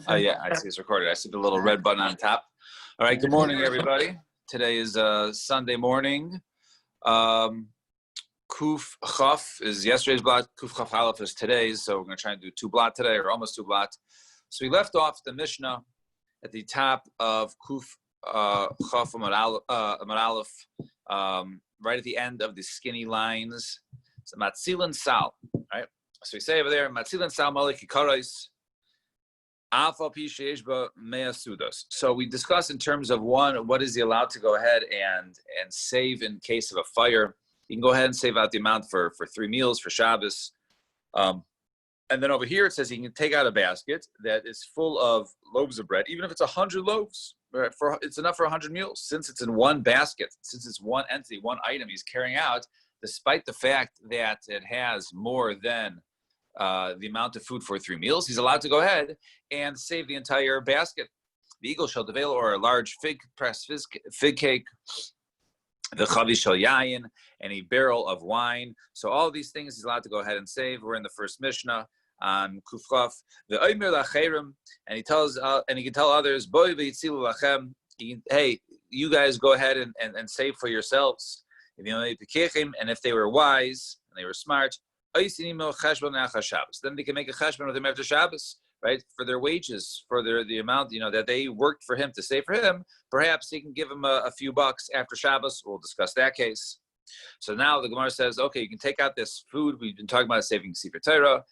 Oh, yeah, I see it's recorded. I see the little red button on top. All right, good morning, everybody. Today is Sunday morning. Kuf Chaf is yesterday's blot. Kuf Chaf Aleph is today's. So we're going to try and do two blot today, or almost two blot. So we left off the Mishnah at the top of Kuf Chaf Amar Aleph, right at the end of the skinny lines. So Matzilin Sal, right? So we say over there, Matzilin Sal Malik Ikarais. So we discussed in terms of one, what is he allowed to go ahead and save in case of a fire? You can go ahead and save out the amount for 3 meals for Shabbos. And then over here it says he can take out a basket that is full of loaves of bread, even if it's 100 loaves. Right? It's enough for 100 meals. Since it's in one basket, since it's one entity, one item he's carrying out, despite the fact that it has more than the amount of food for 3 meals, he's allowed to go ahead and save the entire basket. The eagle shall develop, or a large pressed fig cake, the chavi shall yayin, and a barrel of wine. So all of these things he's allowed to go ahead and save. We're in the first Mishnah on Kufchaf. The oimer lacherim, and he tells, and he can tell others, boy v'yitzilu lachem, hey, you guys go ahead and save for yourselves. And if they were wise and they were smart, then they can make a cheshbon with him after Shabbos, right? For their wages, for the amount that they worked for him to save for him. Perhaps he can give him a few bucks after Shabbos. We'll discuss that case. So now the Gemara says, okay, you can take out this food. We've been talking about saving Sefer Torah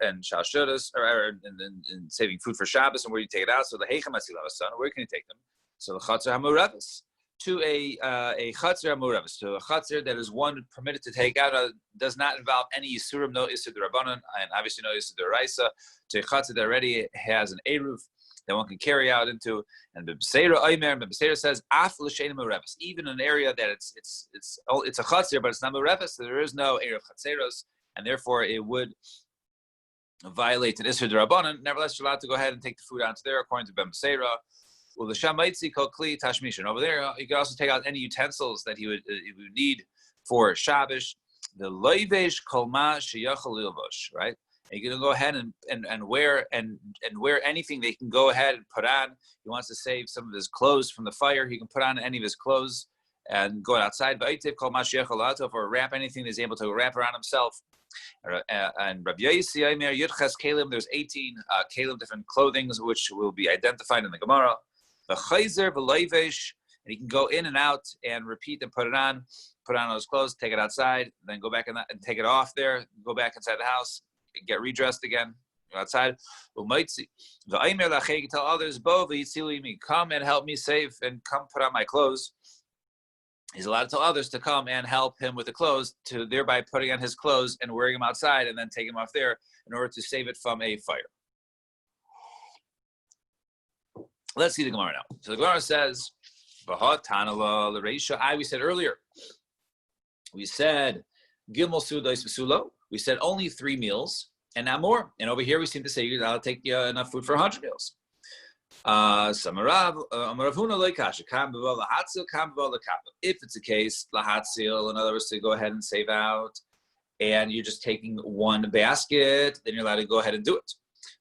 and Shal Shudas, and saving food for Shabbos, and where do you take it out? So the Heichem Asilav, where can you take them? So the Chatzar HaMuravis. To a chatzir amuravis, to a chatzir that is one permitted to take out, does not involve any yisurim, no yisur d'Rabbanan, and obviously no yisur d'Oraisa. To a chatzir that already has an eruv that one can carry out into, and B'Beseira Oimer, B'Beseira says af l'shein amuravis, even an area that it's a chatzir, but it's not amuravis, so there is no eruv chatzeros, and therefore it would violate an yisur d'Rabbanan. Nevertheless, you're allowed to go ahead and take the food onto there, according to B'Beseira. Well, the shamaitzi called kli tashmishin. Over there, you could also take out any utensils that he would need for Shabbos. The loivesh kolma sheyachal lilvosh, right? And you can go ahead and wear anything they can go ahead and put on. He wants to save some of his clothes from the fire. He can put on any of his clothes and go outside. Va'itev kolma sheyachal or wrap anything he's able to wrap around himself. And Rabbi Yosi Aimer Yudches Kalim. There's 18 Kalim, different clothings, which will be identified in the Gemara. The chayzer v'leivesh, and he can go in and out and repeat and put on those clothes, take it outside, then go back and take it off there, go back inside the house, get redressed again, go outside. The aimer lachei can tell others, bo v'yitzilimi, come and help me save and come put on my clothes. He's allowed to tell others to come and help him with the clothes, to thereby putting on his clothes and wearing them outside, and then taking them off there in order to save it from a fire. Let's see the Gemara now. So the Gemara says, we said earlier, we said Gimel Sudos V'Sulo. We said only 3 meals and not more. And over here we seem to say you're allowed to take enough food for 100 meals. If it's a case, lahatzil, in other words, to go ahead and save out, and you're just taking one basket, then you're allowed to go ahead and do it.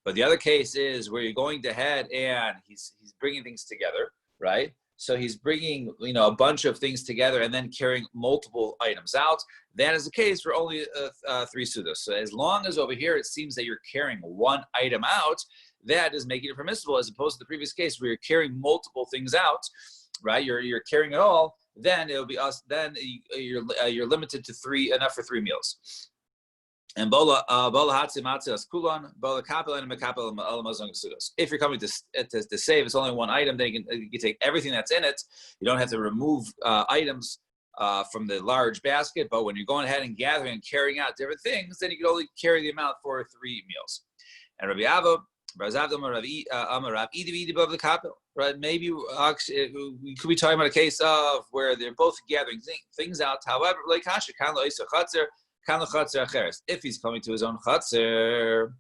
But the other case is where you're going ahead and he's bringing things together, right? So he's bringing a bunch of things together and then carrying multiple items out. That is the case for only 3 sudas. So as long as over here it seems that you're carrying one item out, that is making it permissible, as opposed to the previous case where you're carrying multiple things out, right? You're carrying it all. Then it'll be us. Then you're limited to 3, enough for 3 meals. And if you're coming to save, it's only one item, then you can take everything that's in it. You don't have to remove items from the large basket. But when you're going ahead and gathering and carrying out different things, then you can only carry the amount for 3 meals. And Rabbi Ava, right? Maybe we could be talking about a case of where they're both gathering things out. However, like if he's coming to his own chatzir,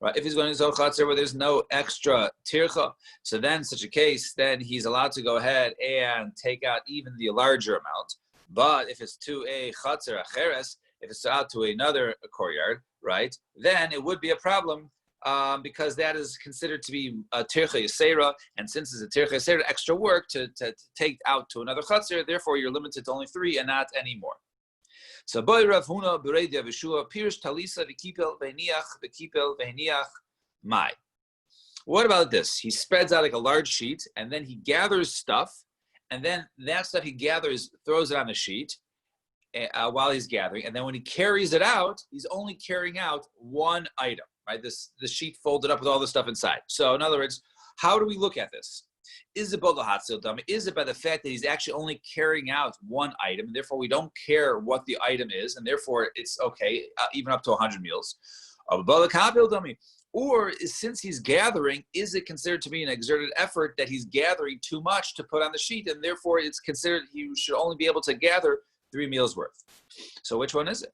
right? If he's going to his own chatzir where there's no extra tircha, so then such a case, then he's allowed to go ahead and take out even the larger amount. But if it's to a chatzir acheres, if it's out to another courtyard, right, then it would be a problem because that is considered to be a tircha yisera, and since it's a tircha yisera, extra work to take out to another chatzir, therefore you're limited to only 3 and not any more. So boy Rav Huna b'rei Yeshua pirish talisa v'kipel v'heniach mai. What about this? He spreads out like a large sheet, and then he gathers stuff, and then that stuff he gathers throws it on the sheet while he's gathering, and then when he carries it out, he's only carrying out one item, right? The sheet folded up with all the stuff inside. So in other words, how do we look at this? Is it Is it by the fact that he's actually only carrying out one item, and therefore we don't care what the item is, and therefore it's okay, even up to 100 meals? Or since he's gathering, is it considered to be an exerted effort that he's gathering too much to put on the sheet, and therefore it's considered he should only be able to gather 3 meals worth? So which one is it?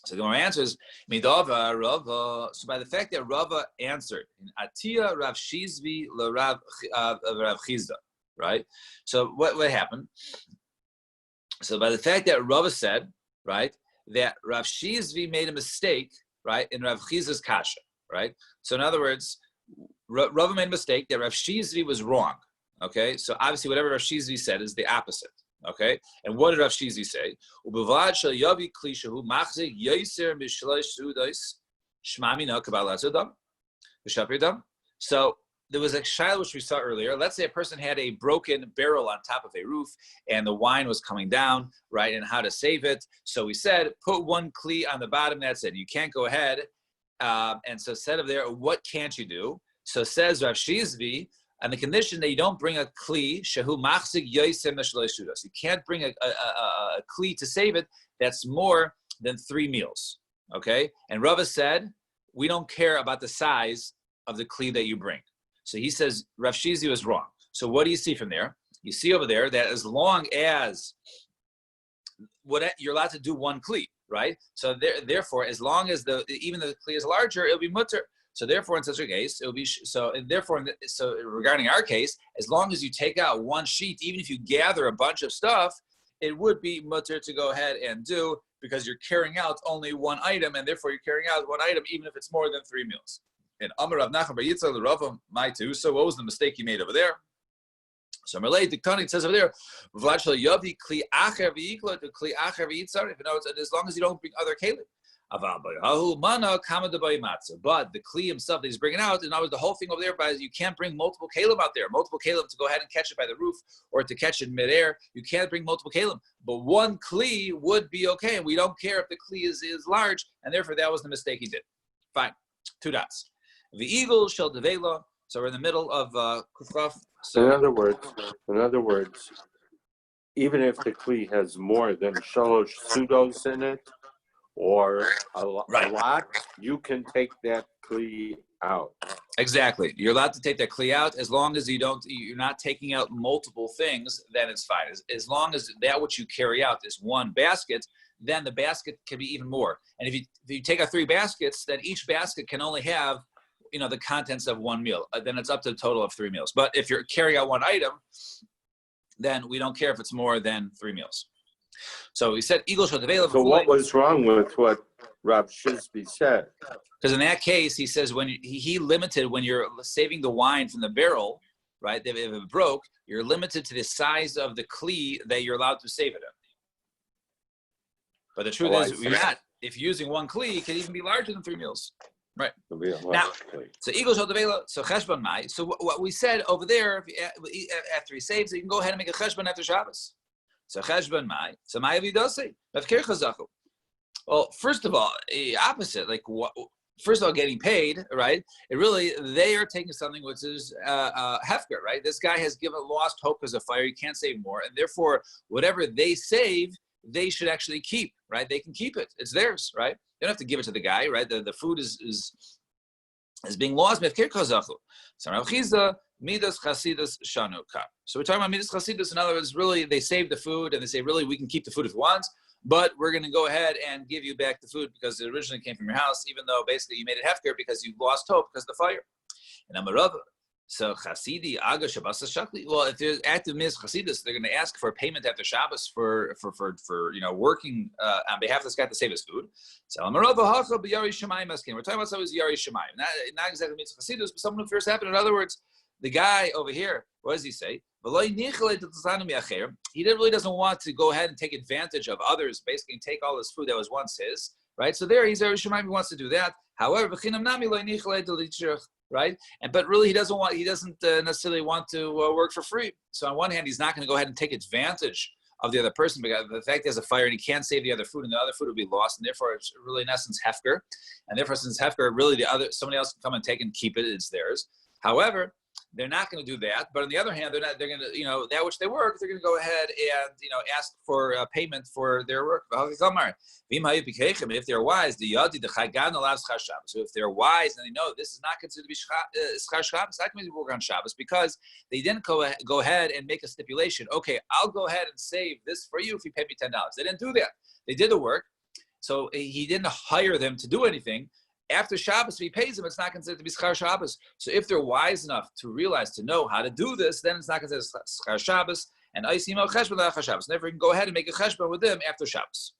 So the Gemara answers, Midava Rava. So by the fact that Rava answered, in Atiyah Rav Shizvi Rav Chizda, right? So what happened? So by the fact that Rava said, right, that Rav Shizvi made a mistake, right, in Rav Chizda's kasha, right? So in other words, Rava made a mistake that Rav Shizvi was wrong. Okay, so obviously whatever Rav Shizvi said is the opposite. Okay, and what did Rav Shizi say? So there was a shayla which we saw earlier. Let's say a person had a broken barrel on top of a roof, and the wine was coming down, right? And how to save it? So we said put one kli on the bottom. That's it. You can't go ahead. And so instead of there, what can't you do? So says Rav Shizvi, and the condition that you don't bring a kli, shehu machzik yoisem meshleishudas. You can't bring a kli to save it that's more than 3 meals. Okay? And Rava said, we don't care about the size of the kli that you bring. So he says, Rav Shizi was wrong. So what do you see from there? You see over there that as long as you're allowed to do one kli, right? So therefore, as long as even the kli is larger, it'll be mutter. So therefore, in such a case, it will be so. And therefore, so regarding our case, as long as you take out one sheet, even if you gather a bunch of stuff, it would be mutter to go ahead and do because you're carrying out only one item, and therefore you're carrying out one item even if it's more than 3 meals. And Amar Rav Nachman Bar Yitzchak Rava my too. So what was the mistake he made over there? So Malay Diktani says over there, Vlad Shal Yavi Kli Acher V'Yikla to Kli Acher V'Yitzar. If you know, as long as you don't bring other kelim. But the kli himself that he's bringing out, and always the whole thing over there, you can't bring multiple kalim out there. Multiple kalim to go ahead and catch it by the roof or to catch it in midair. You can't bring multiple kalim, but one kli would be okay, and we don't care if the kli is large, and therefore that was the mistake he did. Fine, 2 dots. The eagle shall devela. So we're in the middle of kufraf. So in other words, even if the kli has more than shalosh sudos in it, or a lot, you can take that kli out. Exactly. You're allowed to take that kli out as long as you're not taking out multiple things, then it's fine. As long as that which you carry out is one basket, then the basket can be even more. And if you take out 3 baskets, then each basket can only have, the contents of 1 meal. Then it's up to a total of 3 meals. But if you're carrying out one item, then we don't care if it's more than 3 meals. So he said, "Eagle shall avail." So what was wrong with what Rav Shizbi said? Because in that case, he says when he limited when you're saving the wine from the barrel, right? If it broke, you're limited to the size of the kli that you're allowed to save it in. But the truth is, you're not. If you're using one kli, it can even be larger than 3 meals, right? Now, so eagle shall avail. So cheshbon mai. So what we said over there, after he saves it, you can go ahead and make a cheshbon after Shabbos. So cheshbon mai. So mai avidose. Well, first of all, opposite. Like what? First of all, getting paid, right? They are taking something which is hefker, right? This guy has lost hope because of fire. He can't save more, and therefore, whatever they save, they should actually keep, right? They can keep it. It's theirs, right? They don't have to give it to the guy, right? The food is being lost. So Rav Chizda, midas chasidus shanuka. So we're talking about midas chasidus. In other words, really, they save the food, and they say, really, we can keep the food if we want, but we're going to go ahead and give you back the food because it originally came from your house, even though basically you made it hefker because you lost hope because of the fire. And Amarava, So Chasidi Aga Shabbos Shakli. Well, if they're active Miz Chasidus, they're going to ask for payment after Shabbos for working on behalf of this guy to save his food. So we're talking about someone who is Yari Shemayim, not exactly Miz Chasidus, but someone who first happened. In other words, the guy over here, what does he say? He really doesn't want to go ahead and take advantage of others, basically take all this food that was once his, right? So there, he's Yari Shemayim, he wants to do that. However, right? But really, he doesn't necessarily want to work for free. So on one hand, he's not going to go ahead and take advantage of the other person because the fact there's a fire and he can't save the other food, and the other food will be lost, and therefore it's really in essence hefker. And therefore, since hefker, really somebody else can come and take and keep it; it's theirs. However, they're not going to do that. But on the other hand, they're going to, that which they work, they're going to go ahead and, ask for payment for their work. If they're wise, so if they're wise and they know this is not considered to be schar Shabbos, it's not going to work on Shabbos because they didn't go ahead and make a stipulation. Okay, I'll go ahead and save this for you if you pay me $10. They didn't do that. They did the work. So he didn't hire them to do anything. After Shabbos, if he pays them, it's not considered to be schar Shabbos. So if they're wise enough to realize, to know how to do this, then it's not considered schar Shabbos. And Aisim cheshbon l'achar Shabbos. Therefore, you can go ahead and make a cheshbon with them after Shabbos.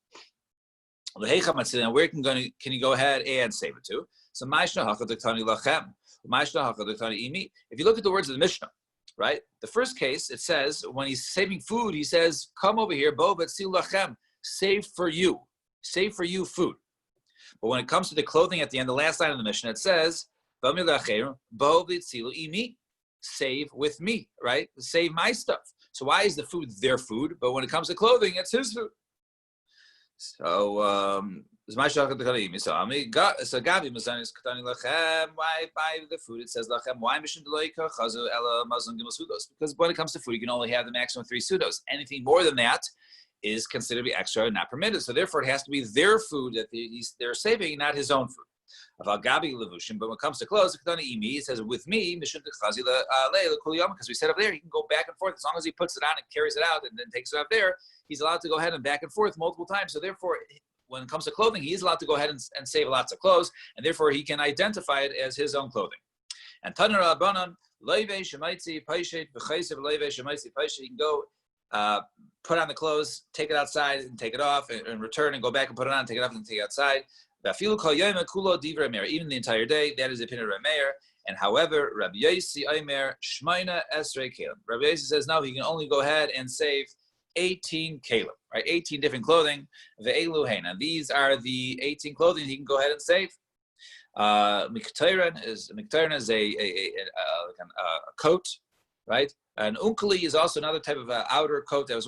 And where can you go ahead and save it to? So if you look at the words of the Mishnah, right? The first case, it says, when he's saving food, he says, come over here, bo v'tzilu lachem, save for you food. But when it comes to the clothing at the end, the last line of the Mishnah, it says, bo v'tzilu imi, save with me, right? Save my stuff. So why is the food their food? But when it comes to clothing, it's his food. So, why by the food it says lachem? Why mission because when it comes to food, you can only have the maximum 3 sudos. Anything more than that is considered to be extra and not permitted. So therefore, it has to be their food that they're saving, not his own food. But when it comes to clothes, it says with me, because we said up there, he can go back and forth as long as he puts it on and carries it out and then takes it up there. He's allowed to go ahead and back and forth multiple times. So therefore, when it comes to clothing, he's allowed to go ahead and save lots of clothes, and therefore he can identify it as his own clothing. And Taner Rabbanan, he can go put on the clothes, take it outside and take it off, and return and go back and put it on, take it off and take it outside. Even the entire day, that is the opinion of Rabbi Meir. And however, Rabbi Yossi Omer Shmaina Esrei Kalim. Rabbi Yossi says no, he can only go ahead and save 18 kalim, right? 18 different clothing. Ve'elu heina. These are the 18 clothing he can go ahead and save. Miktayran is a coat, right? An unkali is also another type of outer coat that's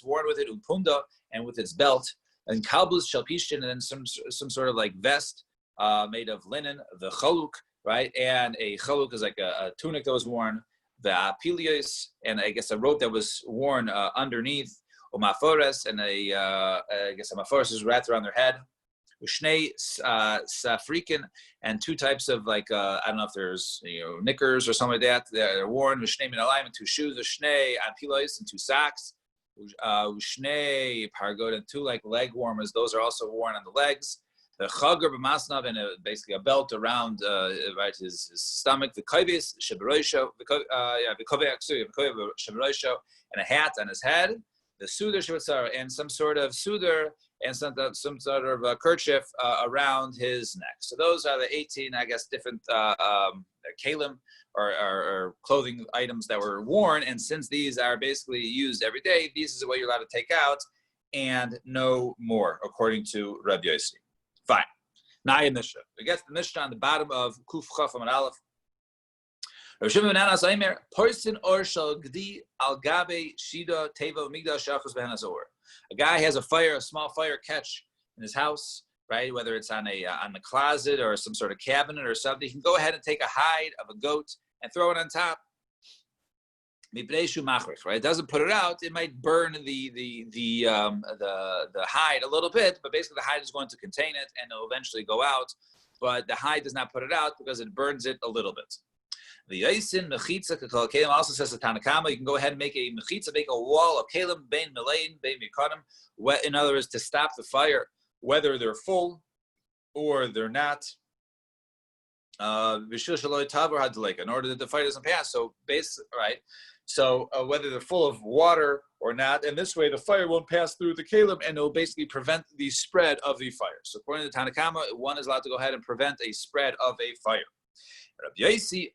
worn with it, umpunda, and with its belt. And kalbus shalpishin, and then some sort of like vest made of linen. The chaluk, right? And a chaluk is like a tunic that was worn. The apilios, and I guess a rope that was worn underneath. Umafores, and I guess a mafores is wrapped around their head. Ushnei safrikin, and 2 types of like I don't know if there's knickers or something like that. They're worn. Ushnei minalaim, and 2 shoes. Ushnei apilos, and 2 socks. Ushnei pargod, and 2 like leg warmers. Those are also worn on the legs. The chager b'masnav, and basically a belt around right his stomach. The kovis sheberoisho, the koveh sheberoisho, and a hat on his head. The suder shebetzar, and some sort of suder and some sort of kerchief around his neck. So those are the 18, I guess, different kalim or clothing items that were worn. And since these are basically used every day, these is what you're allowed to take out and no more, according to Rabbi Yossi. Fine. Naya Mishnah. We get the Mishnah on the bottom of Kuf Chaf Amud Aleph. Rav Shimon ben Anas Aimer, Porsin or shal gdi al gabe shida teva migdash shachus behenas or. A guy has a small fire catch in his house, right? Whether it's on the closet or some sort of cabinet or something, he can go ahead and take a hide of a goat and throw it on top. Right? It doesn't put it out. It might burn the hide a little bit, but basically the hide is going to contain it and it'll eventually go out. But the hide does not put it out because it burns it a little bit. The Yaisin mechitza kakal kalim also says to Tanakama, you can go ahead and make a mechitza, make a wall of kalim bein milayin bein mikanim. In other words, to stop the fire, whether they're full or they're not. in order that the fire doesn't pass. So right. So whether they're full of water or not, and this way the fire won't pass through the kalim, and it will basically prevent the spread of the fire. So according to Tanna Kama, one is allowed to go ahead and prevent a spread of a fire. Rabbi Yosi,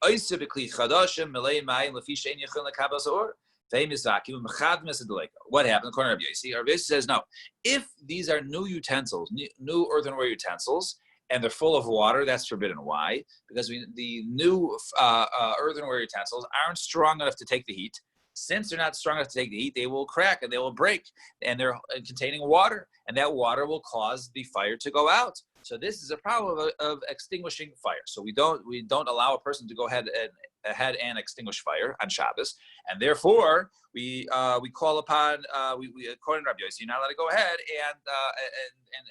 what happened? According to Rabbi Yosi says no. If these are new utensils, new earthenware utensils, and they're full of water, that's forbidden. Why? Because the new earthenware utensils aren't strong enough to take the heat. Since they're not strong enough to take the heat, they will crack and they will break, and they're containing water, and that water will cause the fire to go out. So this is a problem of extinguishing fire. So we don't allow a person to go ahead and extinguish fire on Shabbos, and therefore we call upon we according to Rabbi Yossi, you're not allowed to go ahead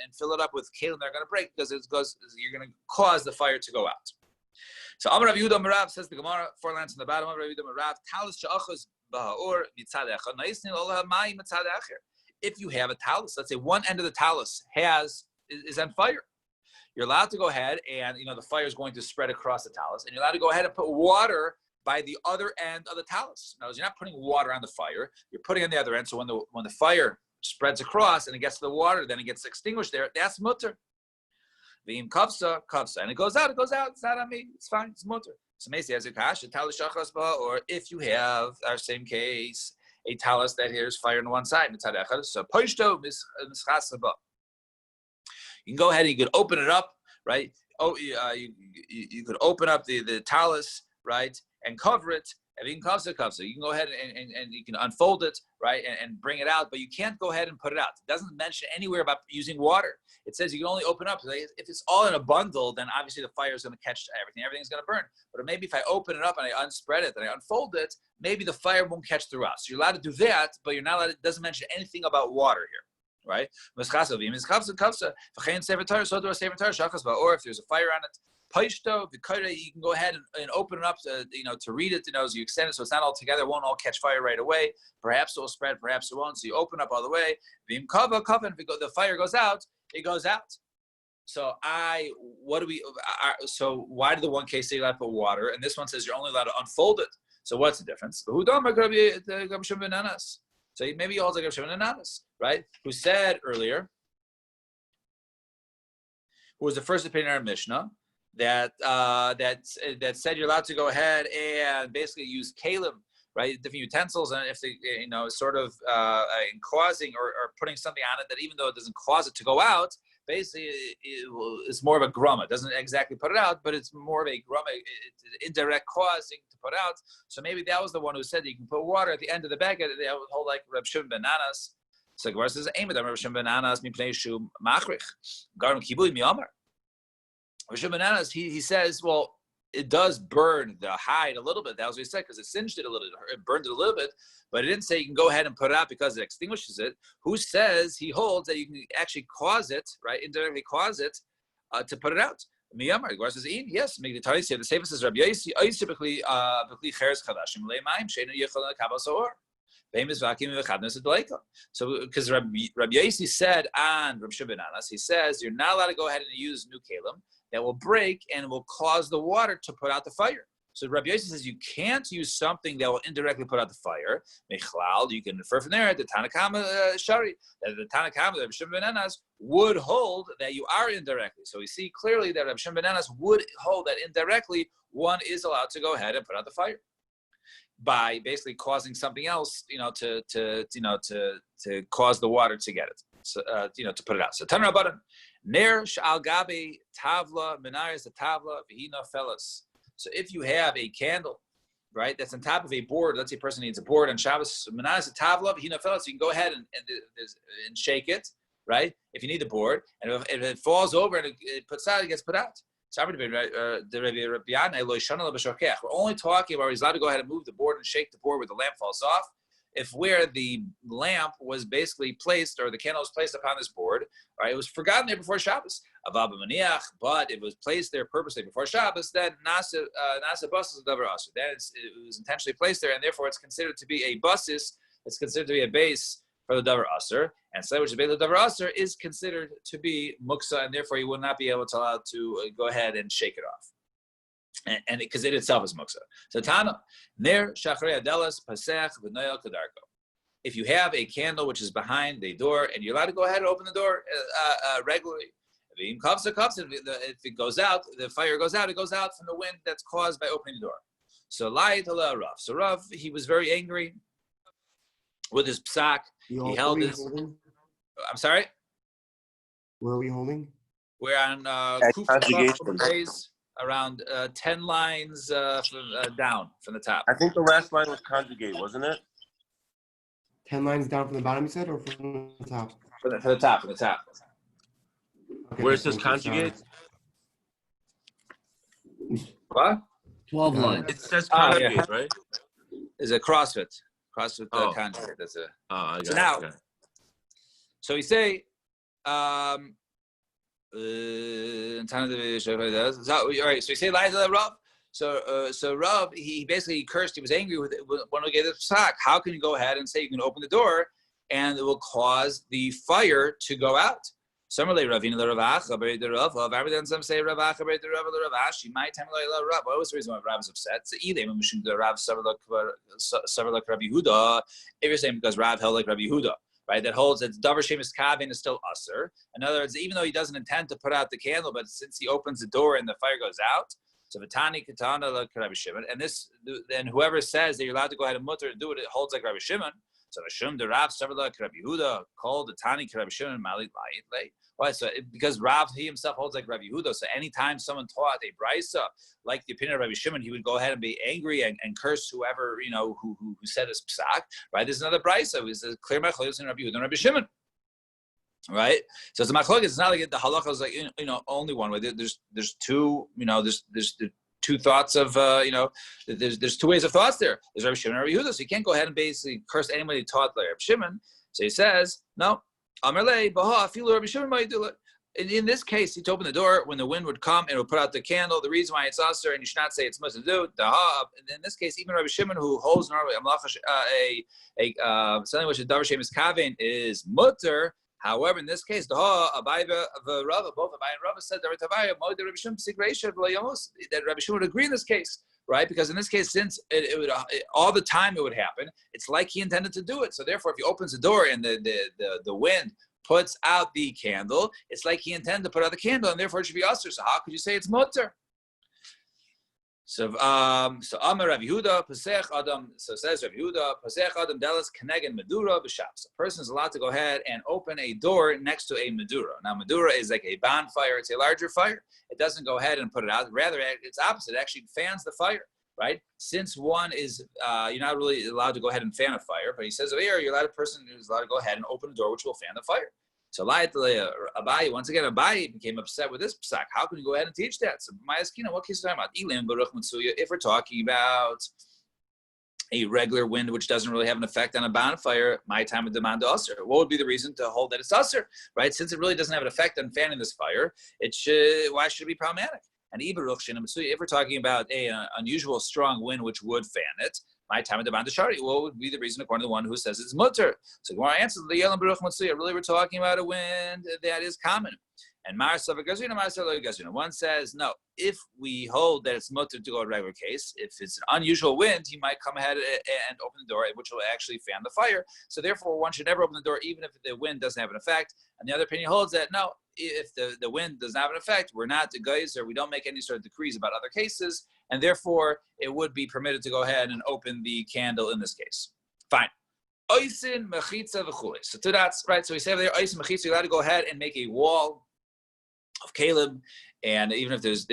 and fill it up with kalim that are going to break, because you're going to cause the fire to go out. So Amar Rav Yehuda Merav, says the Gemara, 4 lines in the bottom. Amar Rav Yehuda Merav, talis she'achos ba'or mitzad echad na'isni l'olah mayim mitzad acher. If you have a talus, let's say one end of the talus is on fire, you're allowed to go ahead and, the fire is going to spread across the talus, and you're allowed to go ahead and put water by the other end of the talus. Now, you're not putting water on the fire, you're putting it on the other end, so when the fire spreads across and it gets to the water, then it gets extinguished there, that's mutter. V'im kavsa, and it goes out, it's not on me, it's fine, it's mutter. So Mesi has a kash, a talus shachas ba, or if you have, our same case, a talus that here's fire on one side, so poishto mischasa ba. You can go ahead and you could open it up, right? You could open up the talus, right, and cover it. And you can You can go ahead and you can unfold it, right, and bring it out, but you can't go ahead and put it out. It doesn't mention anywhere about using water. It says you can only open up. If it's all in a bundle, then obviously the fire is going to catch everything. Everything's going to burn. But maybe if I open it up and I unspread it and I unfold it, maybe the fire won't catch through us. So you're allowed to do that, but you're not allowed. It doesn't mention anything about water here. Right? Or if there's a fire on it, you can go ahead and open it up to read it, as you extend it so it's not all together, it won't all catch fire right away. Perhaps it will spread, perhaps it won't. So you open up all the way. If the fire goes out, it goes out. So so why did the one case say you allowed to put water, and this one says you're only allowed to unfold it? So what's the difference? So maybe he holds like Rav Shimon and Anas, right? Who said earlier, who was the first opinion in our Mishnah, that said you're allowed to go ahead and basically use kalim, right, different utensils, and if they, sort of causing or putting something on it that even though it doesn't cause it to go out, basically it's more of a grumma. It doesn't exactly put it out, but it's more of a grumma, it's indirect causing to put out. So maybe that was the one who said that you can put water at the end of the bag. They would hold like Reb Shimon ben Anas. So Gemara says, Reb Shimon ben Anas mipnei shu machrich garim kibui miyamar. Reb Shimon ben Anas, he says, well, it does burn the hide a little bit. That was what he said, because it singed it a little, it burned it a little bit, but it didn't say you can go ahead and put it out because it extinguishes it. Who says he holds that you can actually cause it, right, indirectly cause it to put it out? Miyamar, the Gemara says, yes, make the Tari say the safest is Rabbi Yosi, typically cheres chadashim le'mayim sheinu yechol kabel soor. So, because Rabbi Yosi said on Rabbi Shimon ben Anas, he says you're not allowed to go ahead and use new kalim that will break and will cause the water to put out the fire. So Rabbi Yosi says you can't use something that will indirectly put out the fire. Mechlal, you can infer from there the Tanna Kama Shari, that the Tanna Kama, Rabbi Shimon ben Anas, would hold that you are indirectly. So we see clearly that Rabbi Shimon ben Anas would hold that indirectly one is allowed to go ahead and put out the fire by basically causing something else, to cause the water to get it, so to put it out. So Tanna Rabbanan, Ner shal gabi tavla menaris the tavla v'hina felas. So if you have a candle, right, that's on top of a board, let's say a person needs a board on Shabbos, menaris the tavla v'hina felas, you can go ahead and shake it, right? If you need the board, and if it falls over and it puts out, it gets put out. We're only talking about he's allowed to go ahead and move the board and shake the board where the lamp falls off. If where the lamp was basically placed or the candle was placed upon this board, right, it was forgotten there before Shabbos. But it was placed there purposely before Shabbos, then nasa basis is davar aser. Then it was intentionally placed there, and therefore it's considered to be a basis. It's considered to be a base for the davar aser, and so which is the davar aser is considered to be muksa, and therefore you will not be able to allow to go ahead and shake it off. and because it itself is muksa. So Tana, ner shachrei adelas pasech v'noyel kadarko. If you have a candle which is behind the door, and you're allowed to go ahead and open the door regularly, if it goes out, the fire goes out, it goes out from the wind that's caused by opening the door. So Rav. So Rav, he was very angry with his psak. He held his. Holding? I'm sorry. Where are we holding? We're on days, around 10 lines down from the top. I think the last line was conjugate, wasn't it? 10 lines down from the bottom, you said, or from the top? From the top. Okay, where it says conjugate? What? 12 lines. It says conjugate, yeah. Right? Is a CrossFit conjugate. That's a. I got so now, it. so we say, all right. So we say lies to Rav. So Rav, he basically cursed. He was angry with when we gave the psak. How can you go ahead and say you can open the door and it will cause the fire to go out? Similarly, Ravina Ravacha, buried the Rav. Then some say Ravacha, buried the Rav, Ravashi. My time, Rav. What was the reason why Rav is upset? So either the Rav sever like Rabbi Yehuda. If you're saying because Rav held like Rabbi Yehuda, right? That holds that Davar Shemus Kavin is still usher. In other words, even though he doesn't intend to put out the candle, but since he opens the door and the fire goes out, so Vitani Katana like Rabbi Shimon, and this, then whoever says that you're allowed to go ahead and mutter and do it, it holds like Rabbi Shimon. So Rashum the Rav sever like Rabbi Yehuda called the Tani Rabbi Shimon Malit Lay. Why? So because Rav he himself holds like Rabbi Yehuda. So anytime someone taught a brisa like the opinion of Rabbi Shimon, he would go ahead and be angry and curse whoever who said his psak. Right? There's another brisa. It's a clear machlokes in Rabbi Yehuda and Rabbi Shimon. Right? So it's a machlokes. It's not like the halacha is like only one way. There's two. There's the two thoughts of there's two ways of thoughts there. There's Rabbi Shimon and Rabbi Yehuda. So you can't go ahead and basically curse anybody who taught like Rabbi Shimon. So he says no. In this case, he'd open the door when the wind would come and it would put out the candle. The reason why it's usher, and you should not say it's supposed to do. In this case, even Rabbi Shimon, who holds normally something which is davar shemus kaven is mutter. However, in this case, both Abai and Rava said that Rabbi Shimon would agree in this case. Right, because in this case, since it would all the time it would happen, it's like he intended to do it. So therefore, if he opens the door and the wind puts out the candle, it's like he intended to put out the candle, and therefore it should be usher. So how could you say it's mutter? So Amar Rav Yehuda Pasech Adam. So says Rav Yehuda Pasech Adam Delas Kenegen Medura b'Shabbos. A person is allowed to go ahead and open a door next to a Medura. Now Medura is like a bonfire. It's a larger fire. It doesn't go ahead and put it out. Rather, it's opposite. It actually fans the fire. Right? Since one is you're not really allowed to go ahead and fan a fire, but he says over here you're allowed a person who's allowed to go ahead and open a door which will fan the fire. So Abai, once again, Abai became upset with this psak. How can you go ahead and teach that? So Mayaskina, what case are we talking about? If we're talking about a regular wind which doesn't really have an effect on a bonfire, my time of demand usher. What would be the reason to hold that it's usher? Right? Since it really doesn't have an effect on fanning this fire, why should it be problematic? And if we're talking about an unusual strong wind which would fan it, my time of demand shari, what would be the reason according to the one who says it's mutter? So Gemara answers the Yelam Baruch Matsuya. Really, we're talking about a wind that is common. And Mar Sava Gazuna, Mar Sava Gazuna. One says no. If we hold that it's mutter to go a regular case, if it's an unusual wind, he might come ahead and open the door, which will actually fan the fire. So therefore, one should never open the door, even if the wind doesn't have an effect. And the other opinion holds that no, if the wind does not have an effect, we're not the guys, or we don't make any sort of decrees about other cases, and therefore it would be permitted to go ahead and open the candle in this case. Fine. Oisin mechitza v'chulei. So to that's right. So we say there, oisin mechitza, you're allowed to go ahead and make a wall of Caleb, and even if there's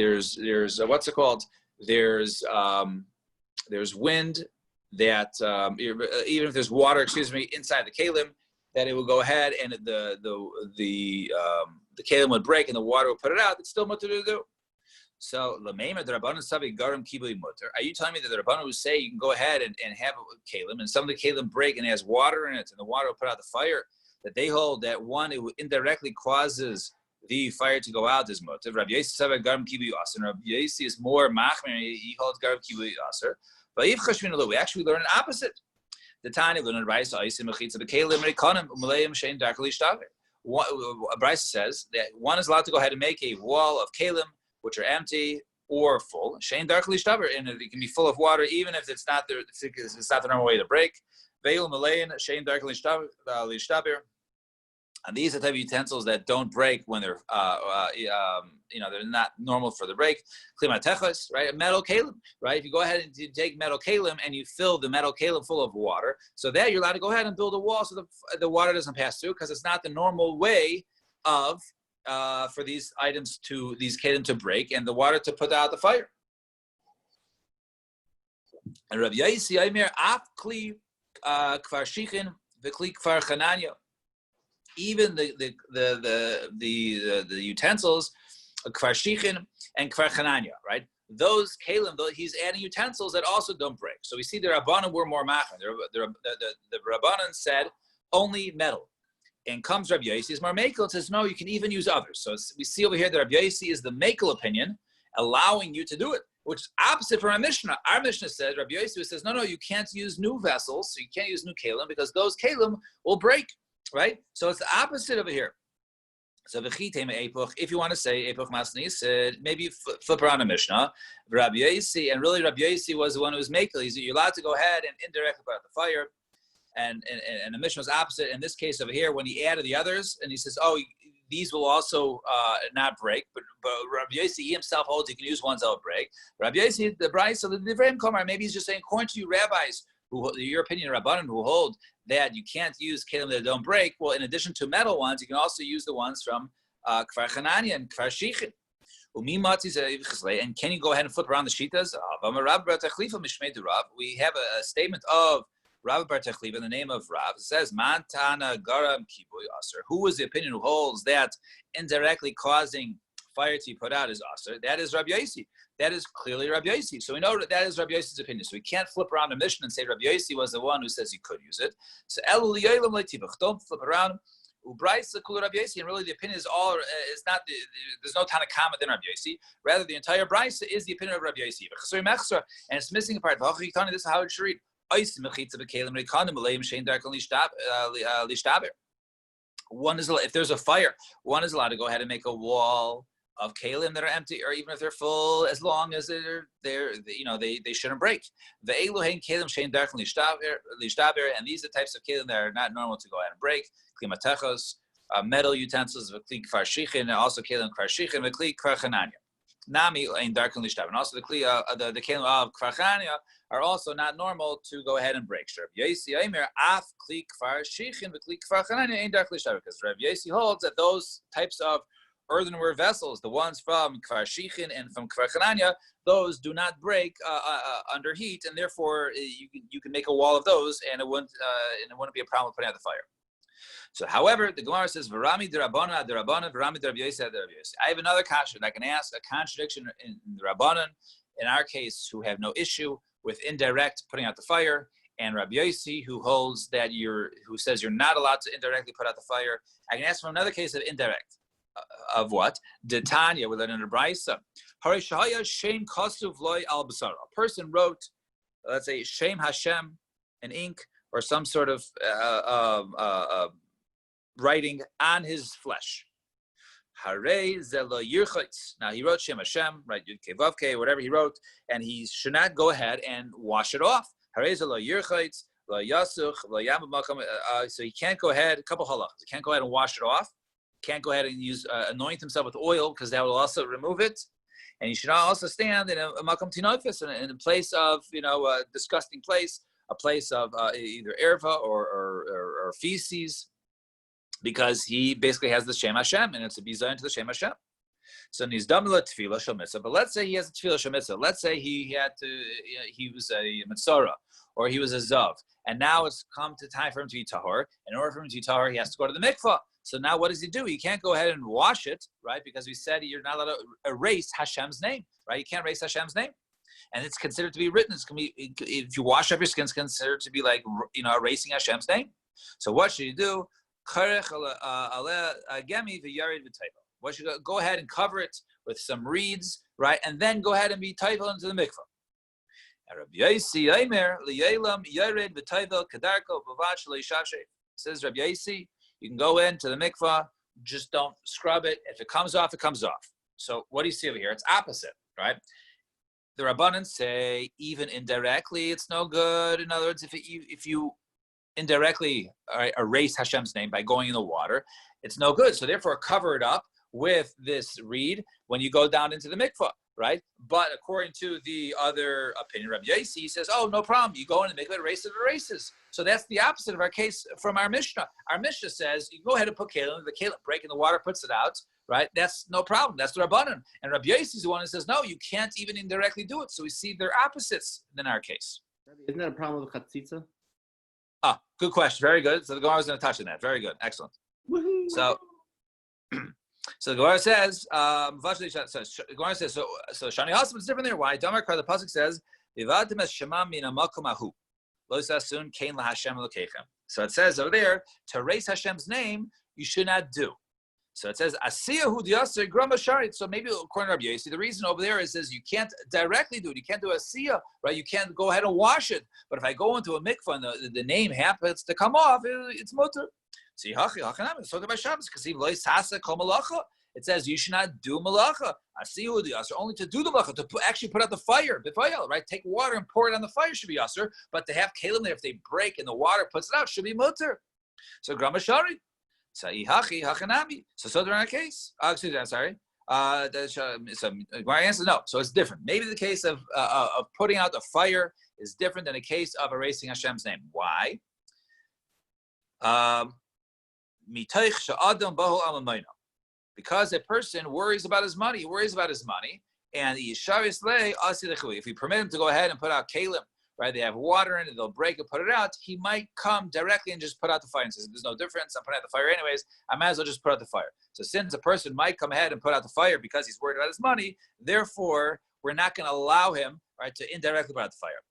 what's it called? There's wind that even if there's water, inside the Caleb, that it will go ahead and the Caleb would break and the water would put it out. It's still mutter to do. So l'meima the rabbanon savi garam kibui mutter. Are you telling me that the rabbanon would say you can go ahead and have a Caleb and some of the Caleb break and it has water in it and the water will put out the fire? That they hold that one, it indirectly causes the fire to go out is mutter. Rabbi Yossi savi garam kibui aser. Rabbi Yossi is more machmer. He holds garam kibui aser. But if chashvin lo, we actually learn an opposite. The Tani learned Bryce Isim Mechitza Bekalim Rekanim Umalayim Shein Darkali Shtaver. Bryce says that one is allowed to go ahead and make a wall of kalim which are empty, or full. Shein darkly shtaber, and it can be full of water even if it's not the normal way to break. Veil malayin shein darkly shtaber. And these are the type of utensils that don't break when they're, they're not normal for the break. Klimatechos, right? Metal kalim, right? If you go ahead and you take metal kalim and you fill the metal kalim full of water, so that you're allowed to go ahead and build a wall so the water doesn't pass through, because it's not the normal way of for these kalim to break and the water to put out the fire. And Rabbi Yaisi Aimer af kli kvar shichin v'kli kvar chananya. Even the utensils, kvar shichin and kvar chananya, right? Those kalim, he's adding utensils that also don't break. So we see the Rabbanan were more machan. The Rabbanan said only metal. And comes Rabbi Yossi's more makel, it says no, you can even use others. So we see over here that Rabbi Yossi is the makel opinion, allowing you to do it, which is opposite from our Mishnah. Our Mishnah says, Rabbi Yossi says, no, you can't use new vessels, so you can't use new kalim because those kalim will break. Right? So it's the opposite over here. So if you want to say epoch masni said, maybe flip around a Mishnah, Rabbi Yossi, and really Rabbi Yossi was the one who was makel. You're allowed to go ahead and indirectly put out the fire, and the Mishnah was opposite. In this case over here, when he added the others, and he says, these will also not break, but Rabbi Yossi he himself holds you can use ones that will break. Rabbi Yossi, the Bryce, so the Divrei Komar, maybe he's just saying, according to you rabbis, your opinion, Rabbanan, who hold that you can't use kalim that don't break. Well, in addition to metal ones, you can also use the ones from kvar chananya and kvar shichin. And can you go ahead and flip around the shitas? We have a statement of Rav Bar Techliva in the name of Rav. It says, Mantana garam kiboy aser. Who is the opinion who holds that indirectly causing fire to be put out is aser? That is Rabbi Yossi. That is clearly Rabbi Yossi. So we know that is Rabbi Yossi's opinion. So we can't flip around a Mishnah and say Rabbi Yossi was the one who says you could use it. So don't flip around. Rabbi Yossi, and really the opinion is not. There's no Tanakama than Rabbi Yossi. Rather, the entire Brisa is the opinion of Rabbi Yossi. And it's missing a part. This is how it should read. One is, if there's a fire, one is allowed to go ahead and make a wall of kalim that are empty, or even if they're full, as long as they shouldn't break. The eluhain kalim shein dark lishtaber, and these are the types of kalim that are not normal to go ahead and break. Klimatechos, metal utensils, v'kli kvar shichin, and also kalim kvar shichin, v'kli kvar chananya. Nami ein dark lishtaber, and also the kalim of kvar chananya are also not normal to go ahead and break. Sure, Yossi Aimer af kli kvar shichin v'kli kvar chananya ein dark lishtaber, because Rav Yossi holds that those types of earthenware vessels, the ones from kvar shichin and from kvar chananya, those do not break under heat, and therefore you can make a wall of those, and it wouldn't be a problem with putting out the fire. So, however, the Gemara says, "V'rami derabbanan derabbanan, v'rami derab Yossi derab Yossi." I have another question. I can ask a contradiction in the Rabbanan, in our case, who have no issue with indirect putting out the fire, and Rabbi Yossi, who holds that who says you're not allowed to indirectly put out the fire. I can ask from another case of indirect. Of what? Detanya, with an Brisa. Harishaya Shem Kasuv Loy Al Basara. A person wrote, let's say, Shem Hashem in ink, or some sort of writing on his flesh. Hare Zela Yirchitz. Now he wrote Shem Hashem, right? Yud Kevavke, whatever he wrote, and he should not go ahead and wash it off. Hare Zela Yirchitz, La Yasuch, La Yamamakam. So he can't go ahead, a couple halachas. He can't go ahead and wash it off. Can't go ahead and anoint himself with oil, because that will also remove it. And he should also stand in a makom tinofis, in a place of, a disgusting place, a place of either erva or feces, because he basically has the Shem Hashem, and it's a bizayin to the Shem Hashem. So nizdamila tefillah shel mitzvah. But let's say he has a tefillah shel mitzvah. Let's say he was a mitzvah, or he was a zav, and now it's come to time for him to be tahor. In order for him to be tahor, he has to go to the mikvah. So now what does he do? He can't go ahead and wash it, right? Because we said you're not allowed to erase Hashem's name, right? You can't erase Hashem's name. And it's considered to be written. If you wash off your skin, it's considered to be like, erasing Hashem's name. So what should you do? What should you go ahead and cover it with some reeds, right? And then go ahead and be taivel into the mikvah. Says Rabbi Yossi, you can go into the mikvah, just don't scrub it. If it comes off, it comes off. So what do you see over here? It's opposite, right? The Rabbanan say even indirectly it's no good. In other words, if you indirectly erase Hashem's name by going in the water, it's no good. So therefore, cover it up with this reed when you go down into the mikvah, right? But according to the other opinion, Rabbi Yossi, he says, oh, no problem. You go in the mikvah, it erases. So that's the opposite of our case from our Mishnah. Our Mishnah says, you go ahead and put kalim, the kalim break in the water, puts it out, right? That's no problem. That's the Rabbanan. And Rabbi Yossi is the one who says, no, you can't even indirectly do it. So we see they're opposites in our case. Isn't that a problem with chatzitza? Ah, good question. Very good. So the Gemara is going to touch on that. Very good. Excellent. Woohoo. So the Gemara says, the Gemara says, so Shani Hasim is different there. Why? Damar Kar, the pasuk says, "Vivadim es shema min hamakom ahu, lo yisasun kein laHashem elokechem." So it says over there, to erase Hashem's name, you should not do. So it says, "Asiyahu diaser grama sharit." So maybe according to Rabbi Yossi, the reason over there is says you can't directly do it. You can't do asiyah, right? You can't go ahead and wash it. But if I go into a mikvah and the name happens to come off, it's mutter. It says you should not do malacha. Only to do the malacha, to actually put out the fire, right? Take water and pour it on the fire should be yasser, but to have kalim there, if they break and the water puts it out, should be mutter. So grama shari. So they're in a case. Excuse me, I'm sorry. So my answer no. So it's different. Maybe the case of putting out the fire is different than a case of erasing Hashem's name. Why? Because a person worries about his money, and if we permit him to go ahead and put out kalim, right? They have water in it, they'll break it, put it out. He might come directly and just put out the fire and says, "There's no difference. I'm putting out the fire anyways. I might as well just put out the fire." So since a person might come ahead and put out the fire because he's worried about his money, therefore we're not going to allow him, right, to indirectly put out the fire.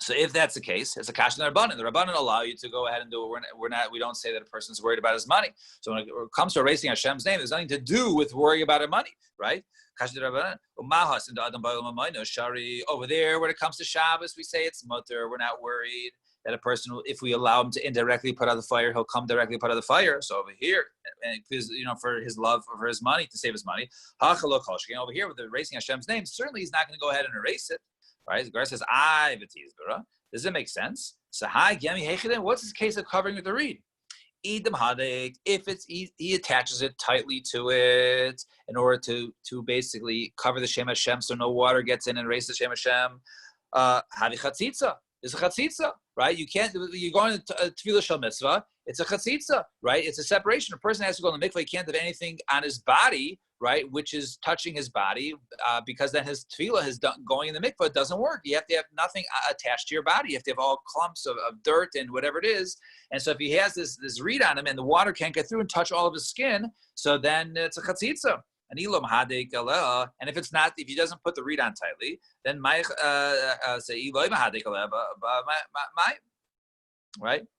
So if that's the case, it's a kasha in the Rabbanan. The Rabbanan allow you to go ahead and do it. We don't say that a person's worried about his money. So when it comes to erasing Hashem's name, there's nothing to do with worrying about his money, right? Over there, when it comes to Shabbos, we say it's mutter. We're not worried that a person, if we allow him to indirectly put out the fire, he'll come directly put out the fire. So over here, and because for his love, for his money, to save his money, over here with the erasing Hashem's name, certainly he's not going to go ahead and erase it. Right? The Gemara says, does it make sense? So, what's this case of covering with the reed? If he attaches it tightly to it in order to basically cover the Shem Hashem so no water gets in and erase the Shem Hashem. It's a chatzitza, right? You're going to Tefillah Shel Mitzvah, it's a chatzitza, right? It's a separation. A person has to go in the mikvah, he can't have anything on his body, right, which is touching his body, because then his tefillah is going in the mikvah. It doesn't work. You have to have nothing attached to your body. You have to have all clumps of dirt and whatever it is. And so if he has this reed on him and the water can't get through and touch all of his skin, so then it's a chatzitza. And if it's not, if he doesn't put the reed on tightly, then right?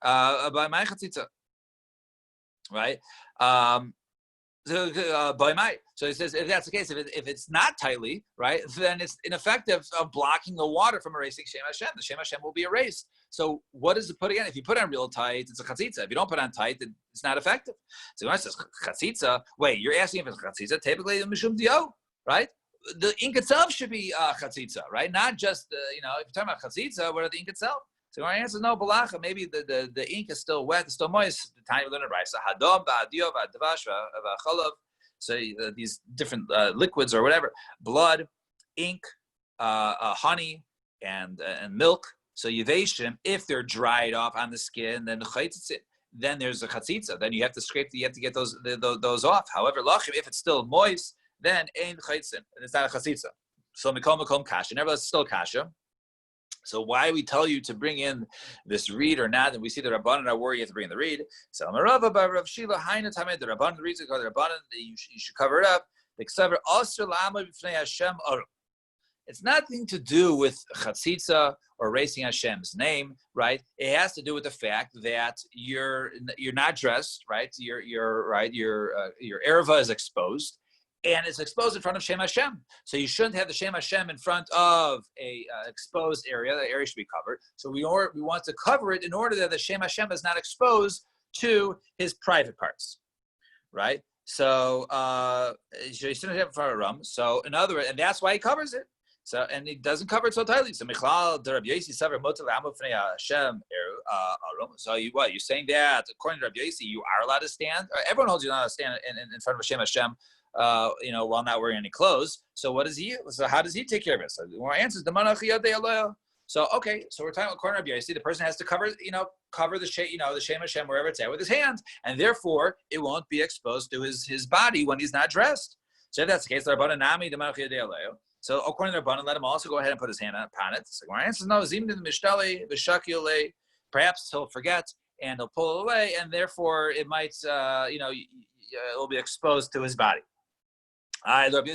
By my chatzitza, right? So he says, if that's the case, if it's not tightly, right, then it's ineffective of blocking the water from erasing Shem Hashem. The Shem Hashem will be erased. So what does it put again? If you put on real tight, it's a chatzitza. If you don't put on tight, it's not effective. So when it says chatzitza, wait, you're asking if it's chatzitza? Typically, mishum dio, right? The ink itself should be chatzitza, right? Not just, if you're talking about chatzitza, what are the ink itself? So my answer is no, balacha. Maybe the ink is still wet, it's still moist. The time you learn it right. So hadom, ba'adio, ba'adavash, ba'chalav. So these different liquids or whatever, blood, ink, honey, and milk. So yivashim, if they're dried off on the skin, then there's a chatzitza. Then you have to scrape. You have to get those off. However, lachim, if it's still moist, then ein chaitzin, and it's not a chatzitza. So mikom kasha. Nevertheless, it's still kasha. So why we tell you to bring in this reed or not, and we see the Rabbanan are worried you have to bring in the reed. So Amarava by Rav Shila Haina Tamed, the Rabbanan, the reason called the Rabbanan, you should cover it up. It's nothing to do with chatzitza or erasing Hashem's name, right? It has to do with the fact that you're not dressed, right? Your erva is exposed. And it's exposed in front of Shem Hashem. So you shouldn't have the Shem Hashem in front of a exposed area. The area should be covered. So we want to cover it in order that the Shem Hashem is not exposed to his private parts, right? So so in other words, and that's why he covers it. So and he doesn't cover it so tightly. So Michlal the Rabbi Yossi Savar Motel Amufnei Hashem Arum. So you what? You're saying that according to Rabbi Yossi, you are allowed to stand. Everyone holds you not allowed to stand in front of Hashem. While not wearing any clothes. So what does he? So how does he take care of it? So our answer is the Manachiyah de Aloya. So okay, so we're talking about according to Rabbi Yossi, the person has to cover the Shem Hashem wherever it's at with his hand, and therefore it won't be exposed to his body when he's not dressed. So if that's the case, the Rabbanan Nami the Manachiyah de Aloya. So according to the Rabbanan, let him also go ahead and put his hand upon it. So our answer is no. Zim the Mishtali v'Shakile. Perhaps he'll forget and he'll pull it away, and therefore it might it will be exposed to his body. Perhaps sometimes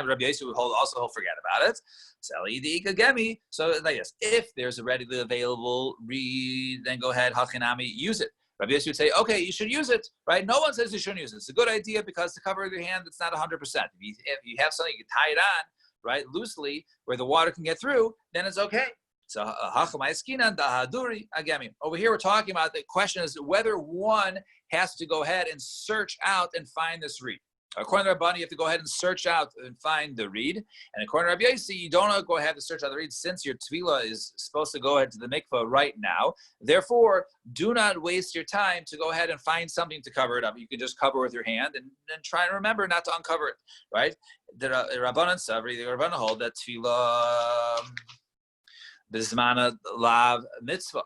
Rabbi Yossi will he'll forget about it. So like this, if there's a readily available reed, then go ahead, hachinami, use it. Rabbi Yossi would say, okay, you should use it, right? No one says you shouldn't use it. It's a good idea because to cover your hand, it's not 100%. If you have something, you can tie it on, right, loosely, where the water can get through, then it's okay. So over here, we're talking about the question is whether one has to go ahead and search out and find this reed. According to Rabbani, you have to go ahead and search out and find the reed. And according to Rabbi Yossi, you don't go ahead to search out the reed since your tefillah is supposed to go ahead to the mikvah right now. Therefore, do not waste your time to go ahead and find something to cover it up. You can just cover with your hand and try and remember not to uncover it, right? The Rabbanan Savri, the Rabbanan hold that tefillah Bismana lav mitzvah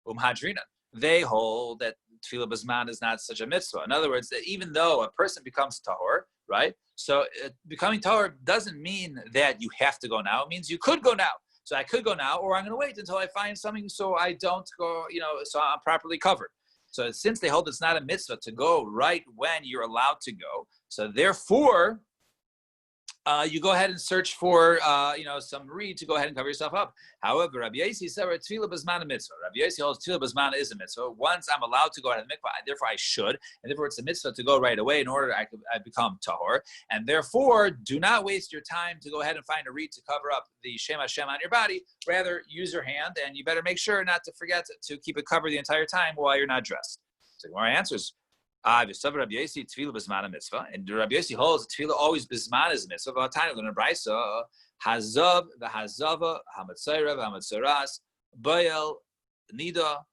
hadrina. They hold that tefillah bisman is not such a mitzvah. In other words, that even though a person becomes tahor, right? So becoming tahor doesn't mean that you have to go now. It means you could go now. So I could go now, or I'm going to wait until I find something so I don't go, so I'm properly covered. So since they hold it's not a mitzvah to go right when you're allowed to go, so therefore, you go ahead and search for, some reed to go ahead and cover yourself up. However, Rabbi Yossi said, "Tefillah b'zman a mitzvah." Rabbi Yossi holds tefillah b'zman is a mitzvah. Once I'm allowed to go ahead and mikvah, therefore I should, and therefore it's a mitzvah to go right away in order I become tahor. And therefore, do not waste your time to go ahead and find a reed to cover up the Shem Hashem on your body. Rather, use your hand, and you better make sure not to forget to keep it covered the entire time while you're not dressed. So my answer is. And Rabbi Yossi holds tefillah always bisman is a mitzvah. Hazav v'hazava hamatzayra v'hamatzaras bayel nida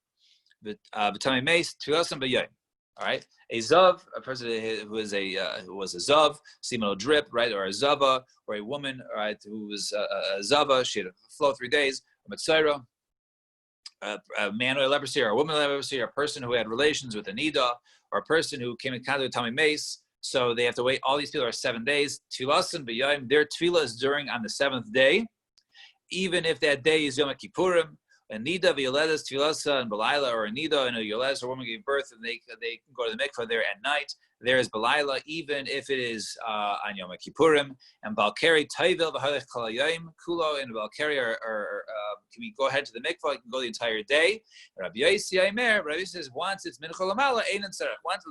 v'tamei meis tefillasam b'yayim. All right, a zav, a person who was a zav, semen will drip, right, or a zava, or a woman, right, who was a zava, she had to flow 3 days. Matzayra, a man with leprosy, or a woman with leprosy, or a person who had relations with a nida, or a person who came in contact with Tommy Mace, so they have to wait. All these people are 7 days. Tfilasin b'yayim, their tefillah is on the 7th day, even if that day is Yom Kippurim. A nida v'yoledes tfilasa and balayla, or a nida and a yoledes, or a woman gave birth, and they can go to the mikvah there at night. There is balayla, even if it is on Yom Kippurim. And balkari tayvel v'halech kalayim kulo, and balkari can we go ahead to the mikvah? You can go the entire day. Rabbi Yossi says once it's mincha lamala, ein tzarech. Once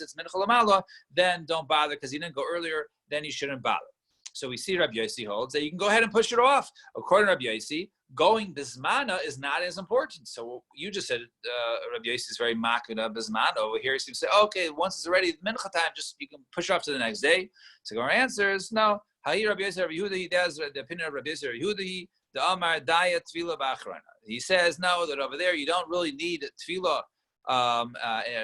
it's mincha lamala, then don't bother because you didn't go earlier. Then you shouldn't bother. So we see Rabbi Yossi holds that you can go ahead and push it off. According to Rabbi Yossi, going bismana is not as important. So you just said Rabbi Yossi is very makina bismana. Over here he seems to say, okay, once it's already mincha time, just you can push it off to the next day. So our answer is no. Rabbi Yossi, Rabbi Yehuda, he does the opinion of Rabbi Yossi, Rabbi Yehuda, the Amar Daya Tefillah B'Achrona. He says no, that over there you don't really need tefillah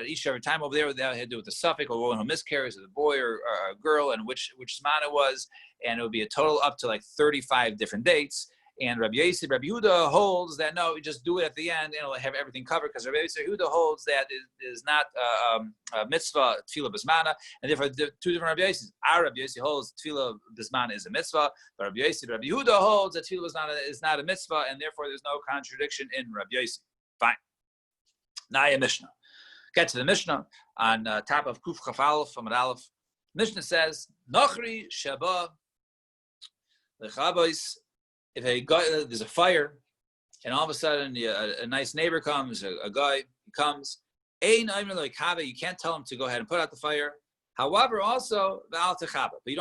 each every time. Over there that had to do with the suffix, or woman who miscarries, or the boy or a girl, and which zman it was, and it would be a total up to like 35 different dates. And Rabbi Yossi, Rabbi Yehuda holds that no, you just do it at the end and it'll have everything covered, because Rabbi Yossi, Yehuda holds that it is not a mitzvah tefillah bismana, and therefore two different Rabbi Yossis. Our Rabbi Yossi holds tefillah bismana is a mitzvah, but Rabbi Yossi, Rabbi Yehuda holds that tefillah is not a mitzvah, and therefore there's no contradiction in Rabbi Yossi. Fine. Naya Mishnah. Get to the Mishnah on top of Kuf Chaf Aleph from Aleph. Mishnah says, Nochri Shaba Lechabos. If there's a fire, and all of a sudden a nice neighbor comes, a guy comes, you can't tell him to go ahead and put out the fire. However, also but you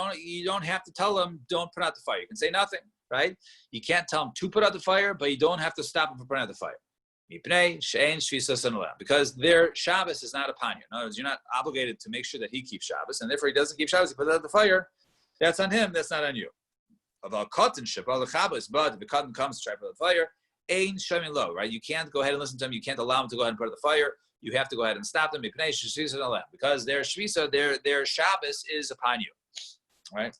don't have to tell him don't put out the fire. You can say nothing, right? You can't tell him to put out the fire, but you don't have to stop him from putting out the fire. Because their Shabbos is not upon you. In other words, you're not obligated to make sure that he keeps Shabbos, and therefore he doesn't keep Shabbos, he puts it out the fire. That's on him, that's not on you. About cotton ship, all the Shabbos, but if the cotton comes to try to put out the fire, ain't shamin low, right? You can't go ahead and listen to him, you can't allow him to go ahead and put out the fire. You have to go ahead and stop them because their shvisa, their Shabbos is upon you, right?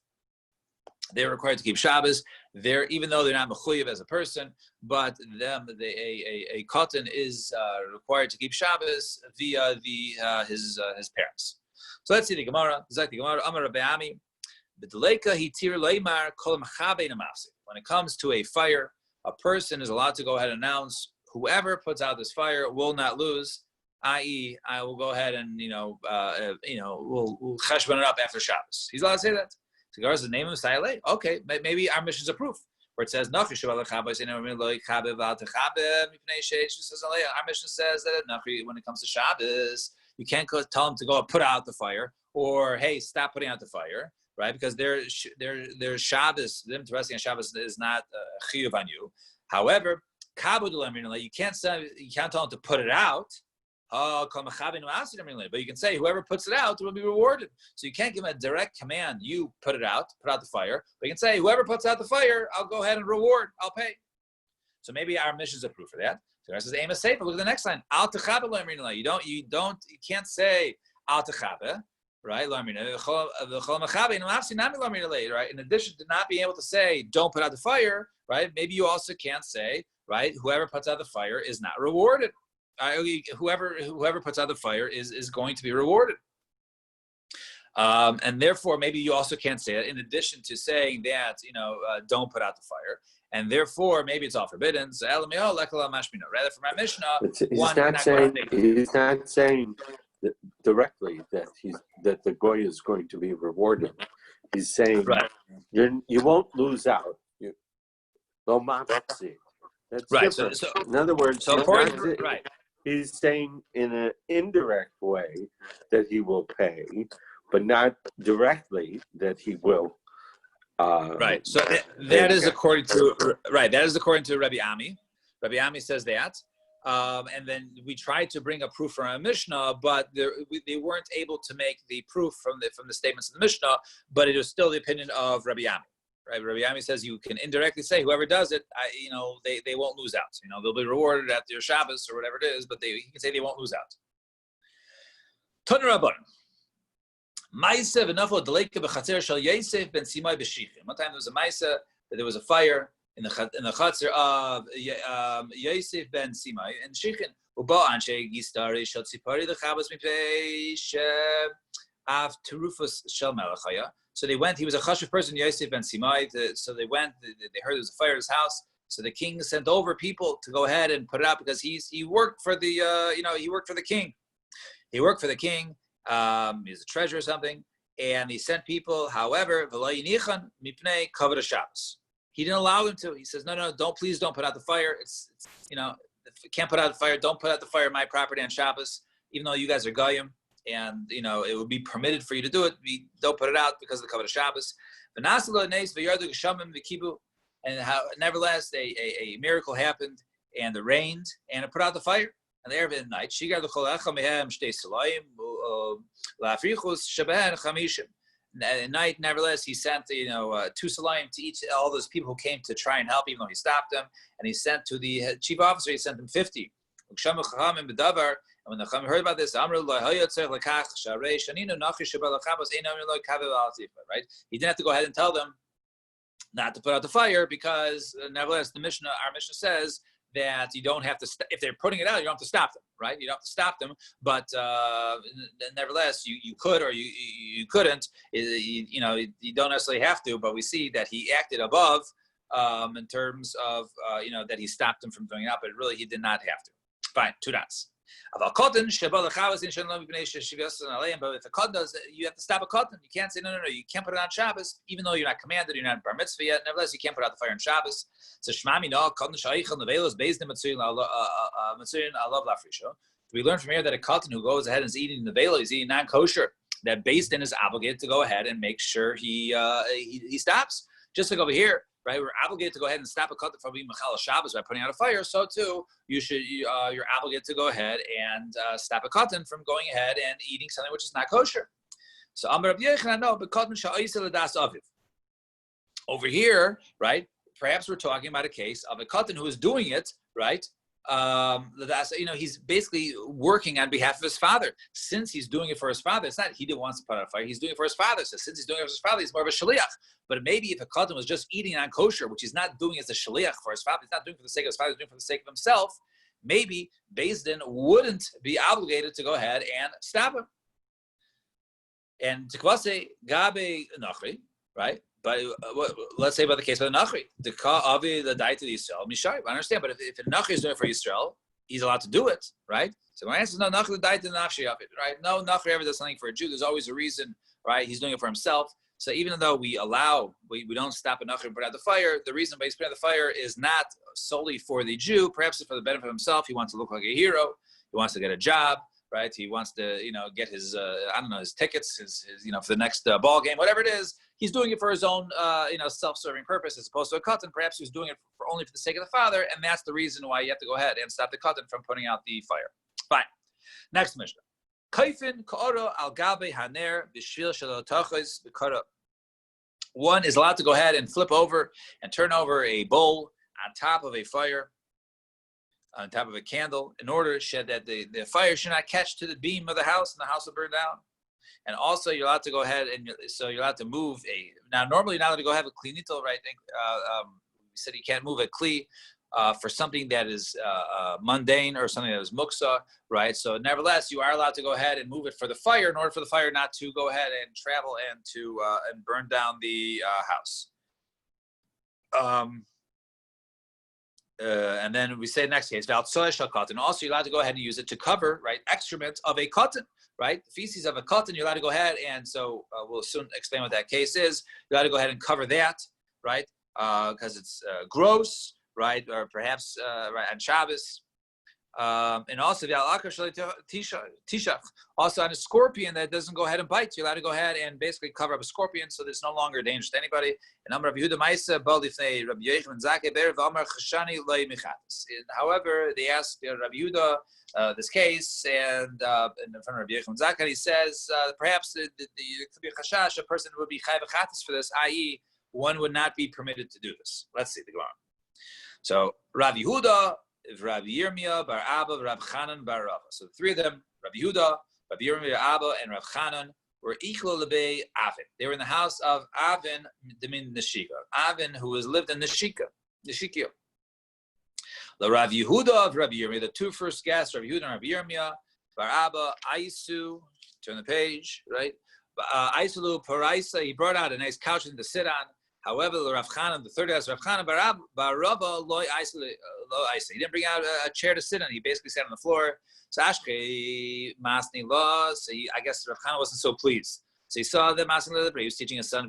They're required to keep Shabbos. They're even though they're not mechuyev as a person, but a cotton is required to keep Shabbos via his parents. So let's see the Gemara. Amar Rabbi Ami, when it comes to a fire, a person is allowed to go ahead and announce, whoever puts out this fire will not lose. I.e., I will go ahead and we'll cheshbon it up after Shabbos. He's allowed to say that. So regards the name of Saile, okay, maybe our mission is a proof where it says our mission says that when it comes to Shabbos, you can't tell them to go put out the fire or hey, stop putting out the fire, right? Because their Shabbos, them interesting on Shabbos is not chiyuv on you. However, you can't tell them to put it out. But you can say whoever puts it out will be rewarded. So you can't give him a direct command. You put it out, put out the fire. But you can say whoever puts out the fire, I'll go ahead and reward. I'll pay. So maybe our mission is a proof for that. So it says aim a safe. Look at the next line. Al techabe lo amrina. You can't say al techabe, right? Lo amrina. Right. In addition to not being able to say don't put out the fire, right? Maybe you also can't say right. Whoever puts out the fire is not rewarded. Whoever puts out the fire is going to be rewarded, and therefore maybe you also can't say it. In addition to saying that don't put out the fire, and therefore maybe it's all forbidden. So rather for my Mishnah, he's not saying directly that the goy is going to be rewarded. He's saying right. You won't lose out. That's right. different. So in other words, right. He's saying in an indirect way that he will pay, but not directly that he will. Right. So that is according to Rabbi Ami. Rabbi Ami says that, and then we tried to bring a proof from our Mishnah, but they weren't able to make the proof from the statements of the Mishnah. But it was still the opinion of Rabbi Ami. Right, Rabbi Ami says you can indirectly say whoever does it, they won't lose out. They'll be rewarded at their Shabbos or whatever it is, but you can say they won't lose out. Tanu Rabban. Ma'aseh v'naflo d'leika b'chatzer shel Yosef ben Simai b'shichim. One time there was a ma'aseh that there was a fire in the chatzer of Yosef ben Simai and Shichin. Uba anshe gistari shel tzipari l'chabas mipei she'af terufus shel melachaya. So they went. He was a chashuv person, Yosef ben Simai. So they went. They heard there was a fire in his house. So the king sent over people to go ahead and put it out because he worked for the he worked for the king. He worked for the king. He was a treasurer or something, and he sent people. However, he didn't allow them to. He says, no, please don't put out the fire. It's can't put out the fire. Don't put out the fire on my property on Shabbos, even though you guys are goyim. And it would be permitted for you to do it. We don't put it out because of the covenant of Shabbos. And nevertheless, a miracle happened, and it rained, and it put out the fire. And the Arab night, at night, nevertheless, he sent 2 salayim to each all those people who came to try and help, even though he stopped them. And he sent to the chief officer, he sent them 50. And when the Chachamim heard about this, right? He didn't have to go ahead and tell them not to put out the fire because, nevertheless, our Mishnah says that you don't have to. If they're putting it out, you don't have to stop them, right? You don't have to stop them, but nevertheless, you could or you couldn't. You don't necessarily have to, but we see that he acted above in terms of that he stopped them from doing it out, but really he did not have to. Fine, 2 dots. But if a cotton does, you have to stop a cotton. You can't say no. You can't put it on Shabbos, even though you're not commanded, you're not bar mitzvah yet. Nevertheless, you can't put out the fire on Shabbos. So shmami no cotton shayichan nevelos based in matzuyin alav lafrisha. We learn from here that a cotton who goes ahead and is eating the velo, he's eating non-kosher. That based in is obligated to go ahead and make sure he stops. Just like over here, right? We're obligated to go ahead and stop a katan from being mechal Shabbos by putting out a fire. So too, you're obligated to go ahead and stop a katan from going ahead and eating something which is not kosher. So Amar Rabbi Yochanan, no, but katan sha'oisel das aviv. Over here, right? Perhaps we're talking about a case of a katan who is doing it, right? He's basically working on behalf of his father. Since he's doing it for his father, it's not he didn't want to put out a fire. He's doing it for his father. So since he's doing it for his father, he's more of a shaliach. But maybe if a katan was just eating on kosher, which he's not doing as a shaliach for his father, he's not doing it for the sake of his father, he's doing it for the sake of himself, maybe Beis Din wouldn't be obligated to go ahead and stop him. And Tikvase Gabe Nachri, right? But let's say about the case of the Nachri, the Ka'avi, the Daita to Yisrael, Mishai. I understand, but if the Nachri is doing it for Yisrael, he's allowed to do it, right? So my answer is no, Nachri, the Daita, the Nafshi of it, right? No, Nachri ever does something for a Jew. There's always a reason, right? He's doing it for himself. So even though we don't stop a Nachri and put out the fire, the reason why he's putting out the fire is not solely for the Jew, perhaps it's for the benefit of himself. He wants to look like a hero. He wants to get a job. Right, he wants to, get his, his tickets, his for the next ball game, whatever it is. He's doing it for his own, self-serving purpose, as opposed to a katan. Perhaps he's doing it only for the sake of the father, and that's the reason why you have to go ahead and stop the katan from putting out the fire. Fine. Next Mishnah. Kaifin ka'oro al gabe haner b'shvil shelo tachos b'kara. One is allowed to go ahead and flip over and turn over a bowl on top of a fire, on top of a candle, in order that the fire should not catch to the beam of the house and the house will burn down. And also you're allowed to go ahead and you're allowed to move now normally you're not allowed to go have a klinito, right? We said you can't move a kli for something that is mundane or something that is muksa, right? So nevertheless, you are allowed to go ahead and move it for the fire in order for the fire not to go ahead and travel and to and burn down the house. And then we say next case, also you're allowed to go ahead and use it to cover, right, excrement of a cotton, right? The feces of a cotton, you're allowed to go ahead, and so we'll soon explain what that case is. You're allowed to go ahead and cover that, right, because it's gross, right, or perhaps right on Shabbos. And also also on a scorpion that doesn't go ahead and bite, you're allowed to go ahead and basically cover up a scorpion, so there's no longer a danger to anybody. And however, they asked Rabbi Yehuda this case, and in front of Rabbi Yechon Zakai, he says perhaps it could be a chashash, a person would be chayv chatas for this, i.e., one would not be permitted to do this. Let's see the Gemara. So Rabbi Yehuda, Rabbi Yirmiyah bar Abba, Rabbi Chanan bar Rava. So the three of them, Rabbi Yehuda, Rabbi Yirmiyah Abba, and Rabbi Chanan, were ichlo lebei Avin. They were in the house of Avin Demin Neshika. Avin, who has lived in Neshika. The Rabbi Yehuda of Rabbi Yirmiyah, the two first guests, Rabbi Yehuda and Rabbi Yirmiyah, bar Abba, Aisu, turn the page, right? Aisulu Paraisa, he brought out a nice couch to sit on. However, Rav Chanan, the third guy, Rav Chanan bar Rava loy Aisa. He didn't bring out a chair to sit on. He basically sat on the floor. So Ashke Masni Law. So I guess Rav Chanan wasn't so pleased. So he saw the Masni Law. He was teaching his son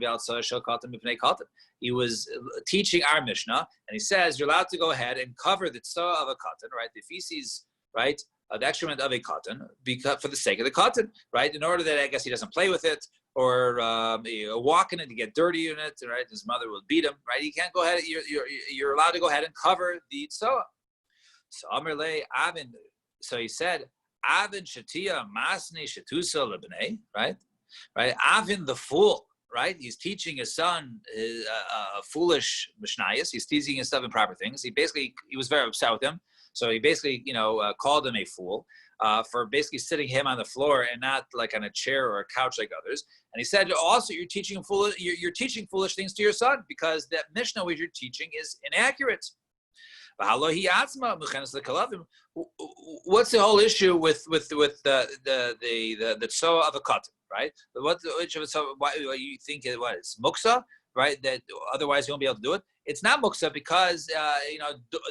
He was teaching our Mishnah, and he says you're allowed to go ahead and cover the tzah of a cotton, right? The feces, right? The excrement of a cotton, because for the sake of the cotton, right? In order that I guess he doesn't play with it or walk in it to get dirty in it, right? His mother will beat him, right? You can't go ahead. You're allowed to go ahead and cover the tzah. So Amarle Avin. So he said Avin shatia masni shatusa lebnei, right? Right? Avin the fool, right? He's teaching his son foolish mishnayos. He's teaching his son improper things. He was very upset with him. So he basically, called him a fool for basically sitting him on the floor and not like on a chair or a couch like others. And he said, also, you're teaching foolish things to your son because that Mishnah which you're teaching is inaccurate. What's the whole issue with the tzoa of a cotton, right? Why you think it's muksa, right? That otherwise you won't be able to do it. It's not muksa because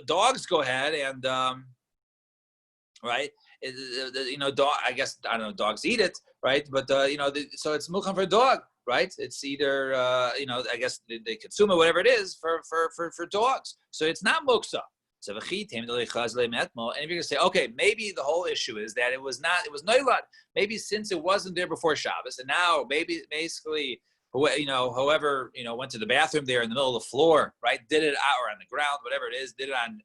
dogs go ahead and right. I guess I don't know. Dogs eat it, right? But so it's mukha for a dog, right? It's either I guess they consume it, whatever it is for dogs. So it's not muksa. So and if you're gonna say, okay, maybe the whole issue is that it was noilad. Maybe since it wasn't there before Shabbos, and now maybe basically whoever went to the bathroom there in the middle of the floor, right, did it out or on the ground, whatever it is, did it on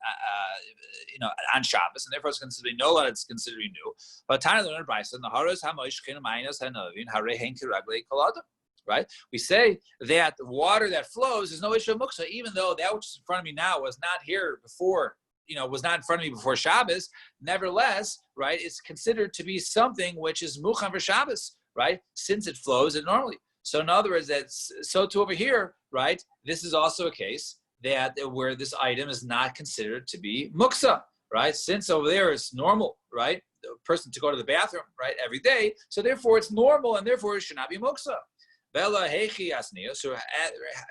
on Shabbos, and therefore it's considered to be no, it's considered to be new. But Tana learned Bryson, the Haros Hamoish Kina Mainos Hanovin Hare Henki Raglei Kolada. Right? We say that water that flows is no issue of muksa, even though that which is in front of me now was not here before, was not in front of me before Shabbos. Nevertheless, right, it's considered to be something which is mucham for Shabbos, right? Since it flows it normally. So in other words, so too over here, right? This is also a case that where this item is not considered to be muksa, right? Since over there it's normal, right? The person to go to the bathroom, right, every day. So therefore it's normal and therefore it should not be muksa. Bella Hechi Asnio. So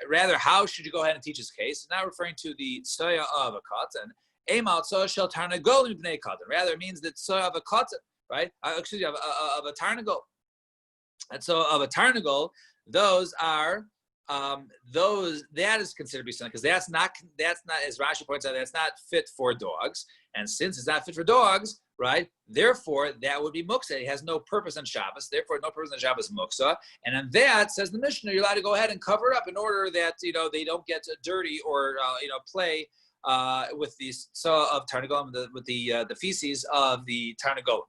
rather, how should you go ahead and teach this case? It's not referring to the soya of a cotton. Emal soya shel tarnagol mipnei cotton. Rather, it means that soya of a cotton, right? Of a tarnagol. And so of a tarnagol, those are that is considered to be something because that's not as Rashi points out, that's not fit for dogs. And since it's not fit for dogs, right? Therefore, that would be muksa. It has no purpose on Shabbos. Therefore, no purpose on Shabbos muksa. And on that, says the Mishnah, you're allowed to go ahead and cover it up in order that they don't get dirty or play with the saw of tarnagolim, with the feces of the tarnagolim.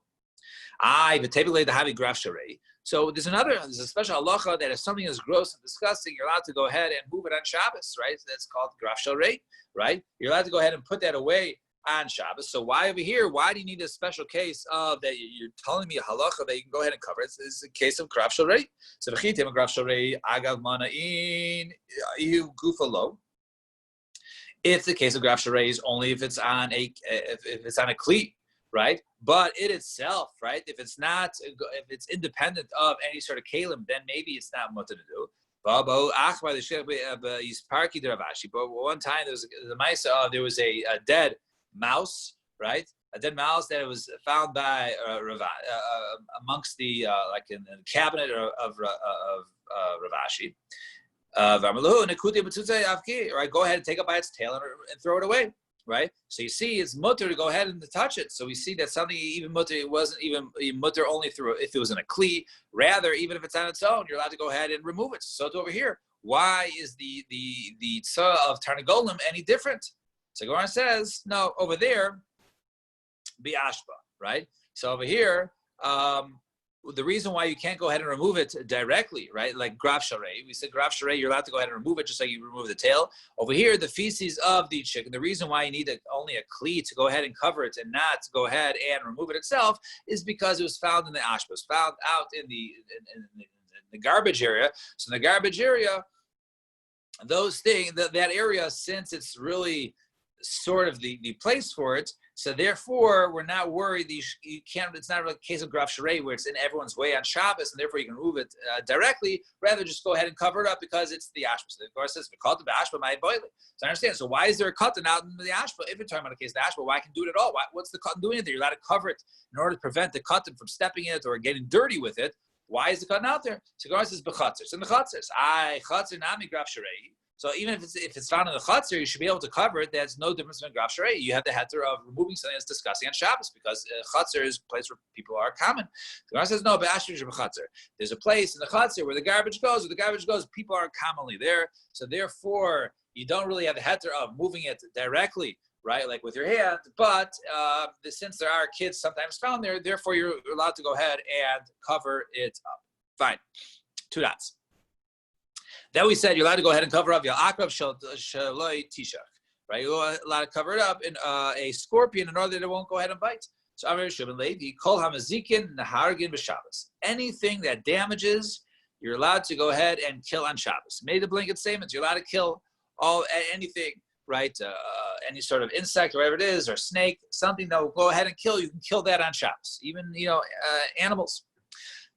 So there's a special halacha that if something is gross and disgusting, you're allowed to go ahead and move it on Shabbos, right? That's called graf sharei, right? You're allowed to go ahead and put that away on Shabbos. So why over here? Why do you need a special case of that? You're telling me a halacha that you can go ahead and cover it. It's a case of graf sharei. So v'chitem graf sharei agav mana'in ihu gufalo. If the case of graf sharei is only if it's on a kli, right? But it itself, right? If it's independent of any sort of kalim, then maybe it's not much to do. But one time there was a dead mouse, right? A dead mouse that was found by amongst the in the cabinet of Ravashi. Right? Go ahead and take it by its tail and throw it away. Right, so you see, it's mutter to go ahead and touch it. So we see that something even mutter, it wasn't even mutter only through if it was in a kli. Rather, even if it's on its own, you're allowed to go ahead and remove it. So to over here, why is the tzah of tarnagolim any different? So Gemara says no. Over there, be ashba, right? So over here, the reason why you can't go ahead and remove it directly, right? Like graf sharei, we said graf sharei, you're allowed to go ahead and remove it just like you remove the tail. Over here, the feces of the chicken, the reason why you need only a kli to go ahead and cover it and not to go ahead and remove it itself is because it was found in the ashba, it was found out in the garbage area. So in the garbage area, those things, that area, since it's really sort of the place for it, so therefore we're not worried. You can't. It's not really a case of graf sharei where it's in everyone's way on Shabbos, and therefore you can remove it directly. Rather, just go ahead and cover it up because it's the ashba. So the Gemara says, "We called the ashba my boiling." So I understand. So why is there a cotton out in the ashba? If you're talking about a case of the ashba, why can do it at all? What's the cotton doing it there? You're allowed to cover it in order to prevent the cotton from stepping in it or getting dirty with it. Why is the cotton out there? So Gemara says, "B'chatzers." So in the chatzers, chatzir nami graf sharei. So even if it's found in the chatzir, you should be able to cover it. There's no difference between graf sharei. You have the heter of removing something that's disgusting on Shabbos because chatzir is a place where people are common. The Gemara says no, but there's a place in the chatzir where the garbage goes. Where the garbage goes, people are commonly there. So therefore, you don't really have the heter of moving it directly, right, like with your hand. But since there are kids sometimes found there, therefore you're allowed to go ahead and cover it up. Fine. 2 dots. Then we said you're allowed to go ahead and cover up your akrav shaloi tishach, right? You're allowed to cover it up in a scorpion in order that it won't go ahead and bite. So Amir Shimon Levi, kol hamazikin nahargin b'Shabbos. Anything that damages, you're allowed to go ahead and kill on Shabbos. Made the blanket statements. You're allowed to kill anything, right? Any sort of insect, or whatever it is, or snake, something that will go ahead and kill. You can kill that on Shabbos. Even animals.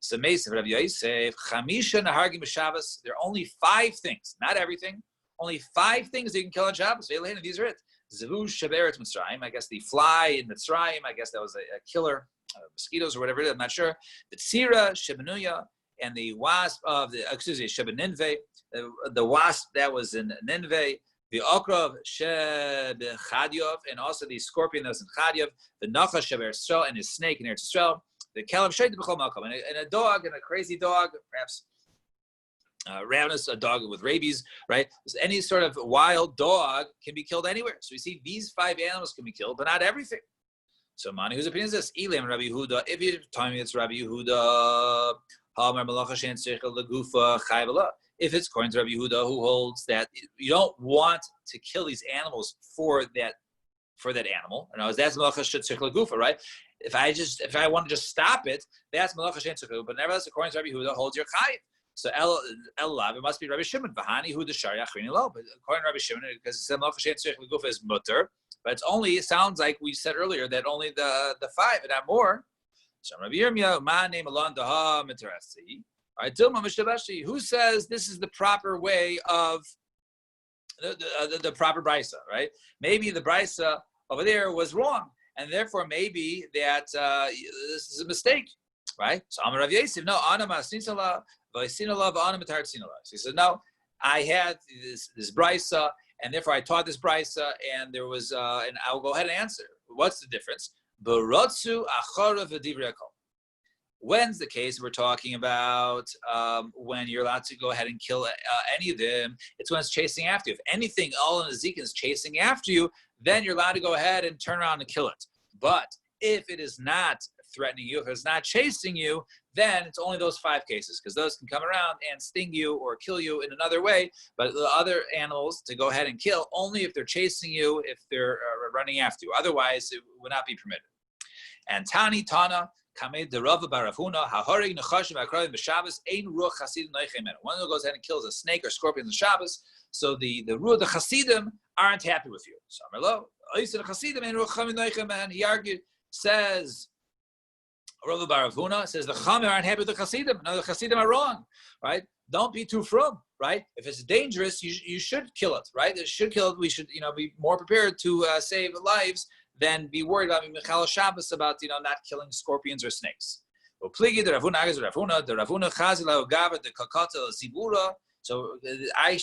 So Meisiv Rav Yosef, Chamisha Nahargim b'Shabbos. There are only 5 things, not everything. Only 5 things that you can kill on Shabbos. These are it. Zevu Shaberet Mitzrayim. I guess the fly in Mitzrayim. I guess that was a killer, mosquitoes or whatever it is. I'm not sure. The Tzira Shebenuya and the wasp of the Shebeninve. The wasp that was in Ninveh. The Okrav Shebechadiyov and also the scorpion that was in Chadiyov. The Nachash Sheber Yisrael and his snake in Eretz Yisrael. The Kelev Shayt B'chol Malkom, and a dog, and a crazy dog, perhaps ravenous, a dog with rabies, right? Any sort of wild dog can be killed anywhere. So we see these 5 animals can be killed, but not everything. So Mani, whose opinion is this? Elam Rabbi Yehuda. If you're telling me it's Rabbi Yehuda, if it's according to Rabbi Yehuda, who holds that you don't want to kill these animals for that animal, that's malacha shetzich lagufa, right? If I want to just stop it, that's malacha shetzich lagufa. But nevertheless, according to Rabbi Yehuda, holds your chayiv. So it must be Rabbi Shimon. V'hani hu d'shari achrini lo. But according to Rabbi Shimon, because it said malacha shetzich lagufa is mutter, but it sounds like we said earlier that only the 5 and not more. So Rabbi Yirmiyah, ma name alon daha mitarasi. All right, Dilma Mishabashi, who says this is the proper way of the proper brisa, right? Maybe the brisa over there was wrong, and therefore maybe that this is a mistake, right? So Amar Rav Yosef, no, Ana Masnisala, Vaisinala, Ana Mitarsinala. So he said, no, I had this brisa, and therefore I taught this brisa, and there was, and I'll go ahead and answer. What's the difference? Barotsu acharav v'divrei. When's the case we're talking about when you're allowed to go ahead and kill any of them? It's when it's chasing after you. If anything, all in the Zika is chasing after you, then you're allowed to go ahead and turn around and kill it. But if it is not threatening you, if it's not chasing you, then it's only those 5 cases, because those can come around and sting you or kill you in another way. But the other animals to go ahead and kill only if they're chasing you, if they're running after you. Otherwise, it would not be permitted. And Tana, Kamed the Rava Barafuna, Hahorig Nechashim Akravim B'Shabbos, Ein Ruach Chasidim Noichei Menu. One who goes ahead and kills a snake or scorpion on Shabbos, so the Chasidim aren't happy with you. So Amarlo, Oisel Chasidim Ein Ruach Chasidim Noichei Menu. He argued, says Rava Barafuna, says the Chachamim aren't happy with the Chasidim. No, the Chasidim are wrong, right? Don't be too frum, right? If it's dangerous, you should kill it, right? It should kill it. We should, be more prepared to save lives than be worried about Michal Shabbos about not killing scorpions or snakes. So Aish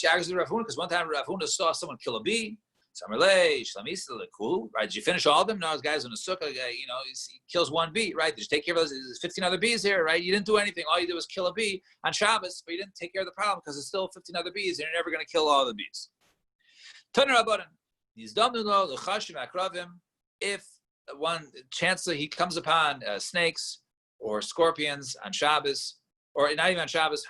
argues with Ravuna because one time Ravuna saw someone kill a bee. Right? Did you finish all of them? No, this guy's in a sukkah. He kills one bee. Right? Did you take care of those? There's 15 other bees here. Right? You didn't do anything. All you did was kill a bee on Shabbos, but you didn't take care of the problem because there's still 15 other bees, and you're never going to kill all the bees. If one chance he comes upon snakes or scorpions on Shabbos, or not even on Shabbos,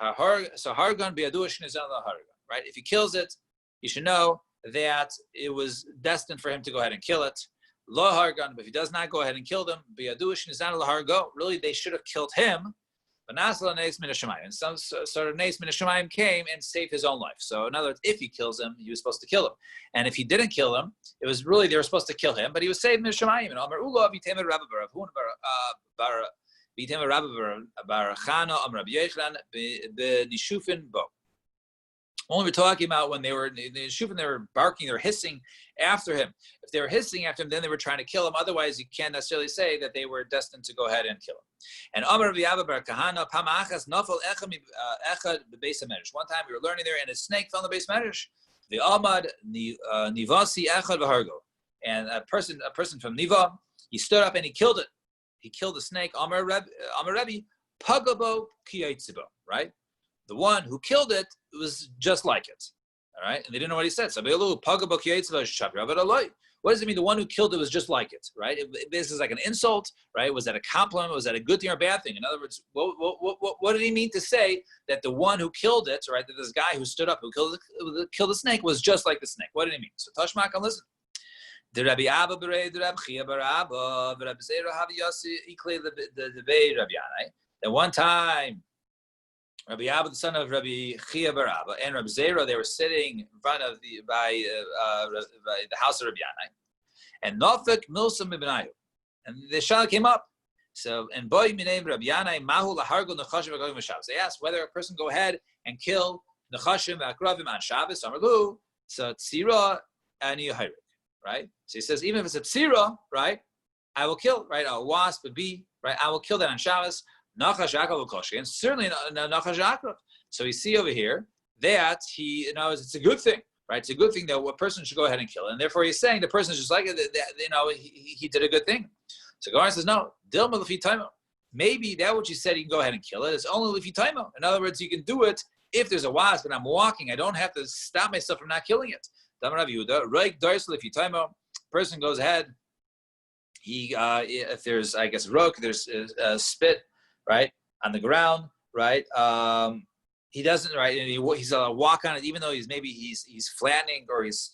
so hargon biadush nizal hargon, right? If he kills it, you should know that it was destined for him to go ahead and kill it. Lo hargon, but if he does not go ahead and kill them, biadush nizal hargo, really they should have killed him. And some sort of Nes Min Hashemayim came and saved his own life. So in other words, if he kills him, he was supposed to kill him. And if he didn't kill him, it was really they were supposed to kill him, but he was saved Min Hashemayim. And Amar Ula V'Temer Rabba V'Temer Rabba Barachana Amar Rabbi Yechlan B'Nishufin Bo. Only we're talking about when they were barking, they were hissing after him. If they were hissing after him, then they were trying to kill him. Otherwise, you can't necessarily say that they were destined to go ahead and kill him. And Amar V'Yava Bar Kahana Pamachas Nafal Echad B'Beis HaMedrash. One time we were learning there, and a snake fell in the Beis Medrash. The Amad Nivasi Echad V'Hargo, and a person from Niva, he stood up and he killed it. He killed the snake. Amar Rebbe Pagabo Kiyotzibo. Right. The one who killed it was just like it. All right? And they didn't know what he said. What does it mean? The one who killed it was just like it, right? This is like an insult, right? Was that a compliment? Was that a good thing or a bad thing? In other words, what did he mean to say that the one who killed it, right? That this guy who stood up, who killed the snake was just like the snake. What did he mean? So Tashma can listen. The Rabbi Abba Berei, the Rabbi Chia Bar Abba, the Rabbi Zera Havi Yossi, Ikle the Bei Rabbi Yanai. That one time, Rabbi Abba, the son of Rabbi Chia Bar Abba, and Rabbi Zera, they were sitting in front of the house of Rabbi Yanai, and Nofek Milsam Ibnayu, and the Shana came up. So, and boy, name Rabbi Yanai Mahu Lahargo Nechashim V'Akravim Shabbos. They asked whether a person go ahead and kill Nechashim V'Akravim on Shabbos. Amarlu, so Tzira and Yehirik, right? So he says, even if it's a Tzira, right, I will kill, right, a wasp, a bee, right, I will kill that on Shabbos. And certainly Nachash Akrav. So we see over here that it's a good thing, right? It's a good thing that a person should go ahead and kill it. And therefore he's saying the person is just like it, he did a good thing. So Gemara says, no, Dilma Lefi Taimo. Maybe that what you said, you can go ahead and kill it. It's only Lefi Taimo. In other words, you can do it if there's a wasp and I'm walking, I don't have to stop myself from not killing it. If you time out, person goes ahead. He if there's, I guess, rook, there's spit, right, on the ground, right. He doesn't, right, and he's walk on it, even though he's flattening or he's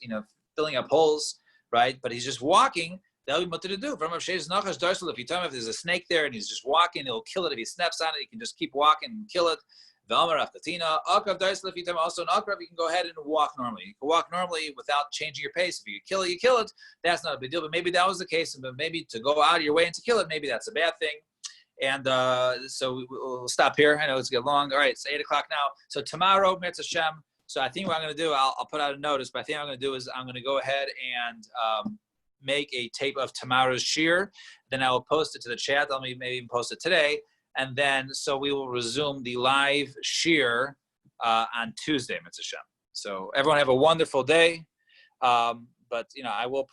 filling up holes, right, but he's just walking. That'll be mutter to do. From if you tell him if there's a snake there and he's just walking, he'll kill it. If he snaps on it, he can just keep walking and kill it. Also an akrav, you can go ahead and walk normally. You can walk normally without changing your pace. If you kill it, you kill it. That's not a big deal. But maybe that was the case. But maybe to go out of your way and to kill it, maybe that's a bad thing. And so we'll stop here. I know it's getting long. All right, it's 8 o'clock now. So tomorrow, Mitzvah Shem. So I think what I'm going to do, I'll put out a notice. But I think what I'm going to do is I'm going to go ahead and make a tape of tomorrow's shir. Then I will post it to the chat. I'll maybe even post it today. And then, so we will resume the live shir on Tuesday, Mitzvah Shem. So everyone have a wonderful day. But, I will